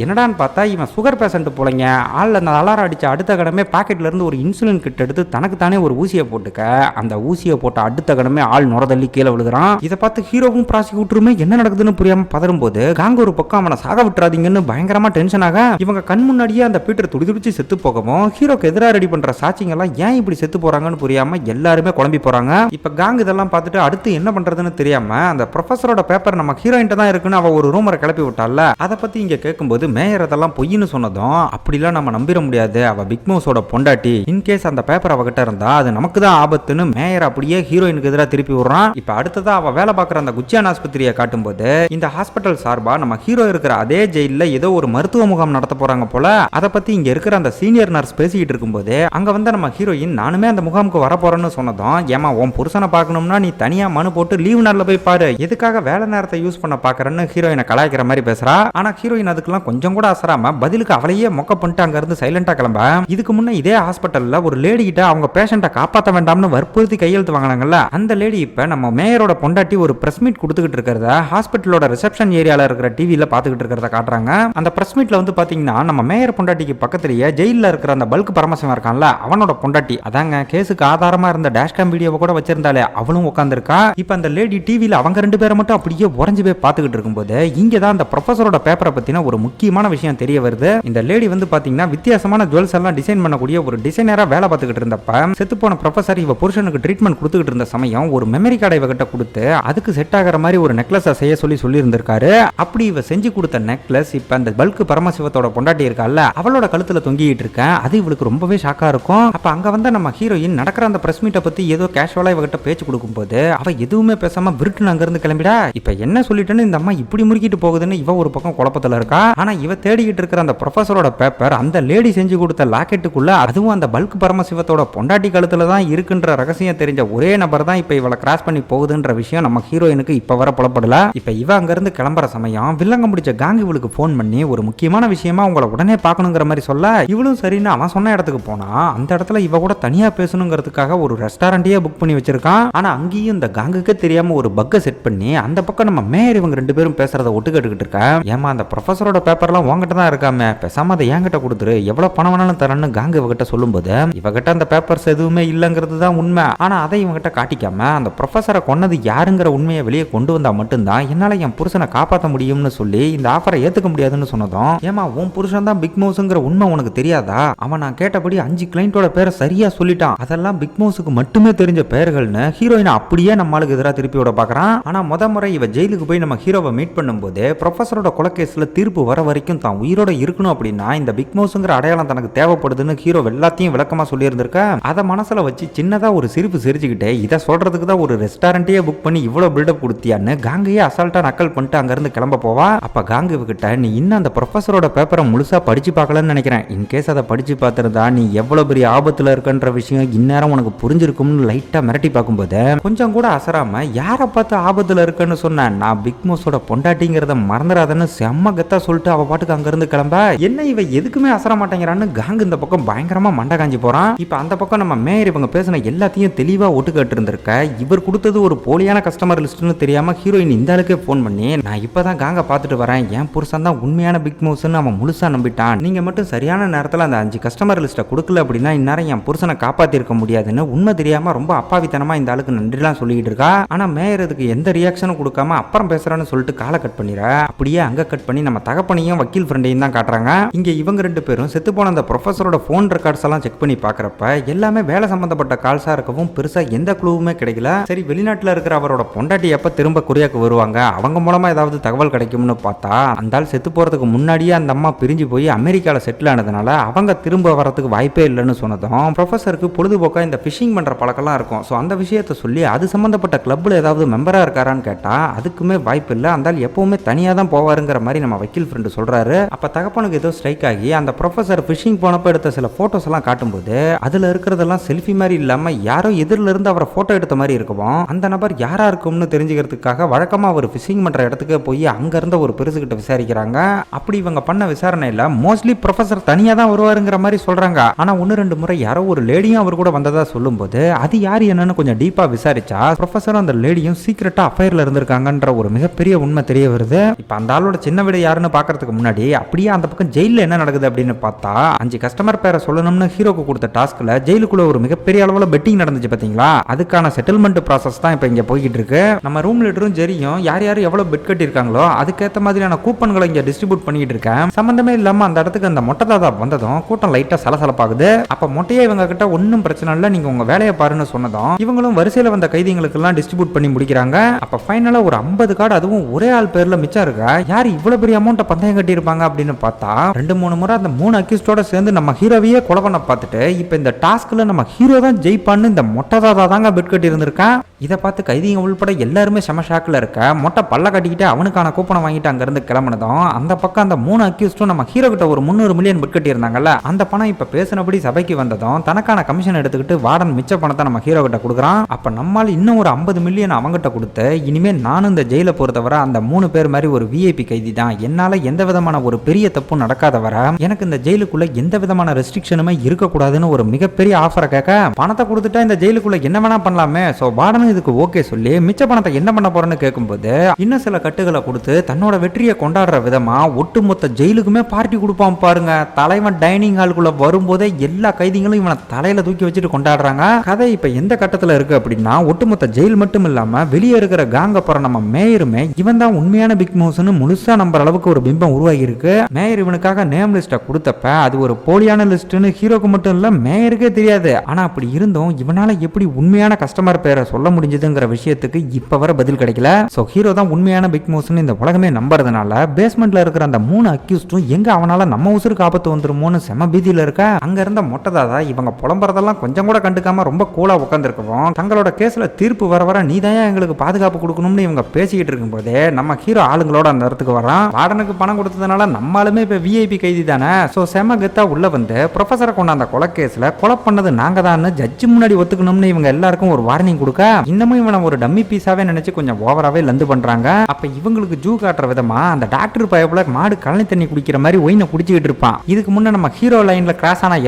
என்னடான்னு பார்த்தா இவன் சுகர் பேஷண்ட் போலங்க. ஆள் அந்த அலாரம் அடிச்ச அடுத்த கடமே பாக்கெட்ல இருந்து ஒரு இன்சுலின் கிட் எடுத்து தனக்கு தானே ஒரு ஊசியை போட்டுக்க. அந்த ஊசியை போட்ட அடுத்த கடமே ஆள் நுரதள்ளி கீழே விழுகிறான். இதை பார்த்து ஹீரோவும் ப்ராசிக்யூட்டருமே என்ன நடக்குதுன்னு புரியாம பதறும்போது காங்க ஒரு பக்கம் அவனை சாக விட்டுறாதீங்கன்னு பயங்கரமா டென்ஷன் ஆக இவங்க கண் முன்னாடியே அந்த பீட்டர் துடிதுடிச்சு செத்து போகவும் ஹீரோக்கு எதிராக ரெடி பண்ற சாட்சிங்க எல்லாம் ஏன் இப்படி செத்து போறாங்கன்னு புரியாம எல்லாருமே குழம்பி போறாங்க. இப்ப காங் இதெல்லாம் பார்த்துட்டு அடுத்து என்ன பண்றதுன்னு தெரியாம அந்த ப்ரொஃபஸரோட பேப்பர் நம்ம ஹீரோயின்ட்ட தான் இருக்குன்னு அவ ஒரு ரூமரை கிளப்பி விட்டால. அதை பத்தி இங்க கேட்கும்போது மேயர் அதெல்லாம் பொய்ன்னு சொன்னதும் அப்படிலாம் நம்ம நம்பிட முடியாது, அவ பிக் மவுஸோட பொண்டாட்டி, இன்கேஸ் அந்த பேப்பர் அவகிட்ட இருந்தா அது நமக்கு தான் ஆபத்துன்னு மேயர் அப்படியே ஹீரோயினுக்கு எதிராக திருப்பி விடுறான். இப்ப அடுத்ததா அவ வேலை பார்க்குற அந்த குச்சியான் ஆஸ்பத்திரியை காட்டும்போது இந்த ஹாஸ்பிட்டல் சார்பா நம்ம ஹீரோ இருக்கிற அதே ஜெயில ஏதோ ஒரு மருத்துவ முகாம் நடத்த போறாங்க போல. அதை பத்தி இங்க இருக்கிற அந்த சீனியர் நர்ஸ் பேசிக்கிட்டு இருக்கும்போது அங்க வந்து நம்ம ஹீரோயின் நானுமே அந்த முகாமுக்கு வர போறேன்னு சொன்னதும், ஏமா உன் புருஷனை பார்க்கணும்னா நீ தனியா மனு போட்டு லீவ் நாள்ல போய் பாரு, எதுக்காக வேலை நேரத்தை யூஸ் பண்ண பாக்குறேன்னு ஹீரோயினை கலாய்க்கிற மாதிரி பேசுறா. ஆனா ஹீரோயின் அதுக்கெல்லாம் கொஞ்சம் கூட அசராம பதிலுக்கு அவளையே மொக்க பண்ணிட்டு அங்க இருந்து சைலண்டா கிளம்ப. இதுக்கு முன்ன இதே ஹாஸ்பிட்டல்ல ஒரு லேடி கிட்ட அவங்க பேஷண்ட்டை காப்பாற்ற வேண்டாம்னு வற்புறுத்தி கையெழுத்து வாங்கினாங்கல்ல, அந்த லேடி இப்ப நம்ம மேயரோட பொண்டாட்டி ஒரு பிரஸ் மீட் கொடுத்துக்கிட்டு இருக்கிறத ஹாஸ்பிட்டலோட ரிசப்ஷன் ஏரியால இருக்கிற டிவில பாத்துக்கிட்டு இருக்கிறத காட்டுறாங்க. அந்த பிரஸ் மீட்ல வந்து பாத்தீங்கன்னா நம்ம மேயர் பொண்டாட்டிக்கு பக்கத்திலேயே ஜெயில இருக்கிற அந்த பல்க் பரமசிவம் இருக்கான்ல அவனோட பொண்டாட்டி, அதாங்க கேஸுக்கு ஆதாரமா இருந்த டேஷ்கேம் வீடியோவை கூட வச்சிருந்தாலே அவளும் உட்காந்துருக்கா. இப்ப அந்த லேடி டிவில அவங்க ரெண்டு பேரை மட்டும் அப்படியே உறைஞ்சு போய் பாத்துக்கிட்டு இருக்கும்போது இங்கதான் அந்த ப்ரொஃபஸரோட பேப்பரை பத்தின ஒரு முக்கியமான விஷயம் தெரிய வருது. இந்த லேடி வந்து பாத்தீங்கன்னா வித்தியாசமான ஜுவல்ஸ் எல்லாம் டிசைன் பண்ணக்கூடிய ஒரு டிசைனரா வேலை பார்த்துக்கிட்டு இருந்தப்ப செத்து போன ப்ரொஃபசர் இவ புருஷனுக்கு ட்ரீட்மெண்ட் கொடுத்துக்கிட்டு இருந்த சமயம் ஒரு மெமரி கார்டை இவகிட்ட கொடுத்து அதுக்கு செட் ஆகிற மாதிரி ஒரு நெக்லஸ் செய்ய சொல்லி இருந்திருக்காரு. அப்படி இவ செஞ்சு கொடுத்த நெக்லஸ் இப்ப அந்த பல்க் பரமசிவத்தோட பொண்டாட்டி இருக்கால அவளோட கழுத்துல தொங்கிட்டு இருக்கேன். அது இவளுக்கு ரொம்பவே ஷாக்கா இருக்கும். அப்ப அங்க வந்து நம்ம ஹீரோயின் நடக்கிற அந்த பிரஸ் மீட்டை பத்தி ஏதோ கேஷுவலா இவகிட்ட பேச்சு கொடுக்கும் போது அவ எதுவுமே பேசாம விருட்டுன்னு அங்க இருந்து கிளம்பிடா. இப்ப என்ன சொல்லிட்டேன்னு இந்த அம்மா இப்படி முறுக்கிட்டு போகுதுன்னு இவ ஒரு பக்கம் குழப்பத்துல இருக்கா. ஆனா இவ தேடிக்கிட்டு இருக்கிற அந்த ப்ரொஃபஸரோட பேப்பர் அந்த லேடி செஞ்சு கொடுத்த லாக்கெட்டுக்குள்ள அதுவும் அந்த பல்க் பரமசிவத்தோட பொண்டாட்டி கழுத்துல தான் இருக்குன்ற ரகசியம் தெரிஞ்ச ஒரே நபர் தான் இப்ப இவளை கிராஸ் பண்ணி போகுதுன்ற விஷயம் நம்ம ஹீரோயினுக்கு இப்ப வர புலப்படல. இப்ப இவ அங்க இருந்து கிளம்புற சமயம் வில்லங்க முடிச்ச காங் இவளுக்கு போன் பண்ணி ஒரு முக்கியமான விஷயமா உங்களை உடனே பார்க்கணுங்கிற மாதிரி சொல்ல இவளும் சரின்னு அவன் சொன்ன இடத்துக்கு போனா அந்த இடத்துல இவ கூட தனியா பேசணுங்கிறதுக்காக ஒரு ரெஸ்டாரண்டையே புக் பண்ணி வச்சிருக்கான். ஆனா அங்கேயும் இந்த காங்குக்கே தெரியாம ஒரு பக்கை செட் பண்ணி அந்த பக்கம் நம்ம மேயர் இவங்க ரெண்டு பேரும் பேசுறத ஒட்டு கேட்டுக்கிட்டு இருக்க. ஏமா அந்த ப்ரொஃபஸரோட பேப்பர்லாம் உங்ககிட்ட தான் இருக்காம பேசாம அதை என்கிட்ட கொடுத்துரு, எவ்வளவு பணம் வேணாலும் தரேன்னு காங்க இவகிட்ட சொல்லும்போது இவகிட்ட அந்த பேப்பர்ஸ் எதுவுமே இல்லங்கிறது தான் உண்மை. ஆனா அதை இவங்கிட்ட காட்டிக்காம அந்த ப்ரொஃபஸரை கொன்னது யாருங்கிற உண்மையை வெளியே கொண்டு வந்தா மட்டும்தான் என்னால என் புருஷனை காப்பாற்ற முடியும்னு சொல்லி இந்த ஆஃபரை ஏத்துக்க முடியாதுன்னு சொன்னதும், ஏமா உன் புருஷன் தான் பிக் மவுஸ்ங்கிற உண்மை உனக்கு தெரியாதா? அவன் நான் கேட்டபடி 5 கிளைண்டோட பேரை சரியா சொல்லிட்டான், அதெல்லாம் பிக் மவுஸுக்கு மட்டுமே தெரிஞ்ச பெயர்கள்னு ஹீரோயினை அப்படியே நம்மளுக்கு எதிராக திருப்பி விட பாக்குறான். ஆனா முறை இவ ஜெயிலுக்கு போய் நம்ம ஹீரோவை மீட் பண்ணும்போது ப்ரொஃபஸரோட கொலைகேஸ்ல தீர்ப்பு வர வரைக்கும் தான் உயிரோட இருக்கணும் அப்படின்னா இந்த பிக் மவுஸ்ங்கிற அடையாளம் தனக்கு தேவைப்படுதுன்னு ஹீரோ எல்லாத்தையும் விளக்கமா சொல்லி இருந்திருக்க. அதை மனசுல வச்சு சின்னதா ஒரு சிரிப்பு சிரிச்சுக்கிட்டே இதை சொல்றதுக்கு தான் ஒரு ரெஸ்டாரண்ட்டையே புக் பண்ணி இவ்வளவு பில்டப் கொடுத்தியான்னு காங்கையே அசால்ட்டா நக்கல் பண்ணிட்டு அங்க இருந்து கிளம்ப போவா. அப்ப காங்கு கிட்ட நீ இன்னும் அந்த ப்ரொஃபஸரோட பேப்பரை முழுசா படிச்சு பார்க்கலன்னு நினைக்கிறேன், இன்கேஸ் அதை படிச்சு பார்த்திருந்தா நீ எவ்வளவு பெரிய ஆபத்துல இருக்கன்ற விஷயம் இந்நேரம் உனக்கு புரிஞ்சிருக்கும்னு லைட்டா மிரட்டி பார்க்கும்போது கொஞ்சம் கூட அசராம யாரை பார்த்து ஆபத்துல இருக்குன்னு சொன்னேன், நான் பிக் மவுஸோட பொண்டாட்டிங்கிறத மறந்துடாதன்னு செம்ம கத்தா சொல்லிட்டு அவ பாட்டுக்கு அங்க இருந்து கிளம்ப. என்ன இவ எதுக்குமே அசர மாட்டேங்கிறான்னு காங்கு இந்த பக்கம் பயங்கரமா மண்டை காஞ்சி போறான். இப்ப அந்த பக்கம் நம்ம மேயர் இவங்க பேசின எல்லாத்தையும் தெளிவா ஒட்டு கேட்டு இருந்திருக்க. இவர் கொடுத்தது ஒரு போலியான கஸ்டமர் லிஸ்ட்னு தெரியாம ஹீரோயின் இந்த ஆளுக்கே போன் பண்ணி நான் இப்பதான் காங்க பாத்துட்டு வரேன், என் புருஷன் தான் உண்மையான பிக் மவுஸ்னு அவன் முழுசா நம்பிட்டான், நீங்க மட்டும் சரியான நேரத்துல அந்த 5 கஸ்டமர் லிஸ்ட்டை கொடுக்கல அப்படின்னா இந்நேரம் என் புருஷனை காப்பாத்திருக்க முடியாதுன்னு உண்மை தெரியாம ரொம்ப அப்பாவித்தனமா இந்த ஆளுக்கு நன்றிலாம் சொல்லிட்டு இருக்கா. ஆனா மேயர் இதுக்கு எந்த ரியாக்ஷனும் கொடுக்காம அப்புறம் பேசுறான்னு சொல்லிட்டு காலை கட் பண்ணிடுற. அப்படியே அங்க கட் பண்ணி நம்ம தகப்பனையும் வக்கீல் ஃப்ரெண்டையும் தான் காட்டுறாங்க. இங்க இவங்க ரெண்டு பேரும் செத்து போன அந்த ப்ரொஃபஸரோட போன் ரெக்கார்ட்ஸ் எல்லாம் செக் பண்ணி பாக்குறப்ப எல்லாமே வேலை சம்பந்தப்பட்ட கால்ஸா இருக்கவும் பெருசா எந்த குழுவுமே கிடைக்கல. சரி வெளிநாட்டுல இருக்கிற அவரோட பொண்டாட்டி எப்ப திரும்ப கொரியாக்கு வருவாங்க, அவங்க மூலமா ஏதாவது தகவல் கிடைக்கும்னு பார்த்தா அந்த ஆள் செத்து போறதுக்கு முன்னாடியே அந்த அம்மா பிரிஞ்சு போய் அமெரிக்கால செட்டில் ஆனதுனால அவங்க திரும்ப வரதுக்கு வாய்ப்பே இல்லைன்னு சொன்னதும் ப்ரொஃபஸருக்கு பொழுதுபோக்கா இந்த ஃபிஷிங் பண்ற பழக்கம்லாம் இருக்கும். ஸோ அந்த விஷயத்த சொல்லி அது சம்பந்தப்பட்ட கிளப்ல ஏதாவது மெம்பரா இருக்காரான்னு கேட்டா அதுக்குமே வாய்ப்பு இல்லை, அந்த ஆள் எப்பவுமே தனியா தான் போவாருங்கிற மாதிரி நம்ம வக்கீல் ஃப்ரெண்டு சொல்றாரு. அப்ப தகப்பனுக்கு ஏதோ ஸ்ட்ரைக் ஆகி அந்த ப்ரொஃபஸர் ஃபிஷிங் போனப்ப எடுத்த சில போட்டோஸ் எல்லாம் காட்டும்போது அதுல இருக்கிறதெல்லாம் செல்ஃபி மாதிரி இல்லாம யாரோ எதிரில இருந்து அவரை போட்டோ எடுத்த மாதிரி இருக்கும். அந்த நபர் யாரா இருக்கும்னு தெரிஞ்சுக்கிறதுக்காக வழக்கமா அவர் ஃபிஷிங் பண்ற இடத்துக்கு போய் அங்க இருந்த ஒரு பெருசுகிட்ட விசாரிக்கிறாங்க. அப்படி இவங்க பண்ண விசாரணையில மோஸ்ட்லி ப்ரொஃபஸர் தனியா தான் வருவாருங்கிற மாதிரி சொல்றாங்க. ஆனா 1-2 முறை யாரோ ஒரு லேடியும் அவர் கூட வந்ததா சொல்லும்போது அது யார் என்னன்னு கொஞ்சம் டீப்பா விசாரிச்சா ப்ரொஃபஸரும் அந்த லேடியும் சீக்கிரட்டா அஃபயர்ல இருந்திருக்காங்கன்ற ஒரு மிகப்பெரிய உண்மை தெரிய வருது. வருது. இப்ப அந்த ஆளோட சின்ன வீடு யாருன்னு பாக்குறதுக்கு முன்னாடி அப்படியே அந்த பக்கம் ஜெயில என்ன நடக்குது அப்படின்னு பார்த்தா 5 கஸ்டமர் பேரை சொல்லணும்னு ஹீரோக்கு கொடுத்த டாஸ்க்ல ஜெயிலுக்குள்ள ஒரு மிகப்பெரிய அளவுல பெட்டிங் நடந்துச்சு பாத்தீங்களா, அதுக்கான செட்டில்மெண்ட் ப்ராசஸ் தான் இப்ப இங்க போய்கிட்டு இருக்கு. நம்ம ரூம் லீடரும் ஜெரியும் யார் யார் எவ்வளவு பெட் கட்டி இருக்காங்களோ அதுக்கேற்ற மாதிரியான கூப்பன்களை இங்க டிஸ்ட்ரிபியூட் பண்ணிட்டு இருக்கேன். சம்பந்தமே இல்லாம அந்த இடத்துக்கு அந்த மொட்டை தாத்தா வந்ததும் கூட்டம் லைட்டா சலசலப்பாகுது. அப்ப மொட்டையே இவங்க கிட்ட ஒன்னும் பிரச்சனை இல்ல, நீங்க உங்க வேலையை பாருன்னு சொன்னதும் இவங்களும் வரிசையில வந்த கைதிகளுக்கு எல்லாம் டிஸ்ட்ரிபியூட் பண்ணி முடிக்கிறாங்க. அப்ப ஃபைனலா ஒரு 50 கார்டு அதுவும் ஒரே ஆள் பேர்ல மிச்சம் இருக்க. யார் இவ்வளவு பெரிய அமௌண்ட் பந்தயம் கட்டி இருப்பாங்க அப்படின்னு பார்த்தா 2-3 முறை அந்த 3 அக்யூஸ்டோட சேர்ந்து நம்ம ஹீரோவையே கொலை பண்ண பார்த்துட்டு இப்ப இந்த டாஸ்க்ல நம்ம ஹீரோ தான் ஜெயிப்பான்னு இந்த மொட்டை தாத்தா தாங்க பெட் கட்டி இருந்திருக்கான். இதை பார்த்து கைதிங்க உள்பட எல்லாருமே செம ஷாக்கில் இருக்க. மொட்டை பல்ல கட்டிக்கிட்டு அவனுக்கான கூப்பனை வாங்கிட்டு அங்கிருந்து கிளம்பினதும் அந்த பக்கம் அந்த 3 அக்யூஸ்டும் நம்ம ஹீரோ கிட்ட ஒரு 300 மில்லியன் பெட் கட்டி இருந்தாங்கல்ல, அந்த பணம் இப்ப பேசினபடி சபைக்கு வந்ததும் தனக்கான கமிஷன் எடுத்துக்கிட்டு வார்டன் மிச்ச பணத்தை நம்ம ஹீரோ கிட்ட கொடுக்குறான். அப்ப நம்மால் இன்னும் ஒரு 50 மில்லியன் அவங்கிட்ட கொடுத்து இனிமே நானும் இந்த ஜெயில பொறுத்தவரை அந்த 3 பேர் மாதிரி ஒரு விஐபி கைதி தான், என்னால எந்த விதமான ஒரு பெரிய தப்பும் நடக்காத வர எனக்கு இந்த ஜெயிலுக்குள்ள எந்த விதமான ரெஸ்ட்ரிக்ஷனுமே இருக்கக்கூடாதுன்னு ஒரு மிகப்பெரிய ஆஃபரை கேட்க, பணத்தை கொடுத்துட்டா இந்த ஜெயிலுக்குள்ள என்ன வேணா பண்ணலாமே, சோ வார்டன் இதுக்கு ஓகே சொல்லி மிச்ச பணத்தை என்ன பண்ண போறேன்னு கேட்கும்போது இன்னும் சில கட்டுகளை கொடுத்து தன்னோட வெற்றியை கொண்டாடுற விதமா ஒட்டுமொத்த ஜெயிலுக்குமே பார்ட்டி கொடுப்பான் பாருங்க. தலைவன் டைனிங் ஹாலுக்குள்ள வரும்போதே எல்லா கைதிகளும் இவனை தலையில தூக்கி வச்சுட்டு கொண்டாடுறாங்க. கதை இப்ப எந்த கட்டத்துல இருக்கு அப்படின்னா ஒட்டுமொத்த ஜெயில் மட்டும் இல்லாம வெளியே இருக்கிற காங்க போற நம்ம மேயருமே இவன் தான் உண்மையான பிக் மவுஸ்னு முழுசா நம்புற அளவுக்கு ஒரு பிம்பம் உருவாகி இருக்கு. மேயர் இவனுக்காக நேம் லிஸ்ட கொடுத்தப்ப அது ஒரு போலியான லிஸ்ட்னு ஹீரோக்கு மட்டும் இல்ல மேயருக்கே தெரியாது. ஆனா அப்படி இருந்தும் இவனால எப்படி உண்மையான கஸ்டமர் பேரை சொல்ல முடிஞ்சதுங்கிற விஷயத்துக்கு இப்ப வர பதில் கிடைக்கல. சோ ஹீரோ தான் உண்மையான பிக் மவுஸ்னு இந்த உலகமே நம்பறதுனால பேஸ்மெண்ட்ல இருக்கிற அந்த 3 அக்யூஸ்டும் எங்க அவனால நம்ம உசுருக்கு ஆபத்து வந்துருமோன்னு செம பீதியில இருக்க. அங்க இருந்த மொட்டதாதா இவங்க புலம்புறதெல்லாம் கொஞ்சம் கூட கண்டுக்காம ரொம்ப கூலா உட்காந்துருக்கவும் தங்களோட கேஸ்ல தீர்ப்பு வர வர நீ தான் எங்களுக்கு பாதுகாப்பு கொடுக்கணும்னு இவங்க பேசிக்கிட்டு இருக்கும் போதே நம்ம ஹீரோ ஆளுங்களோட அந்த இடத்துக்கு வரான். வார்டனுக்கு பணம் கொடுத்ததுனால நம்மளுமே இப்ப விஐபி கைதி தானே, சோ செம கெத்தா உள்ள வந்து ப்ரொஃபசரை கொண்ட அந்த கொலை கேஸ்ல கொலை பண்ணது நாங்க தான் ஜட்ஜி முன்னாடி ஒத்துக்கணும்னு இவங்க எல்லாருக்கும் ஒரு வார்னிங் கொடுக்க, இன்னமும் இவனை ஒரு டம்மி பீஸாவே நினைச்சு கொஞ்சம் ஓவராவே லந்து பண்றாங்க. அப்ப இவங்களுக்கு ஜூ காட்டுற விதமா அந்த டாக்டர் பயப்புல மாடு கழனி தண்ணி குடிக்கிற மாதிரி ஒயினை குடிச்சுக்கிட்டு இருப்பான். இதுக்கு முன்ன நம்ம ஹீரோ லைன்ல கிராஸ் ஆன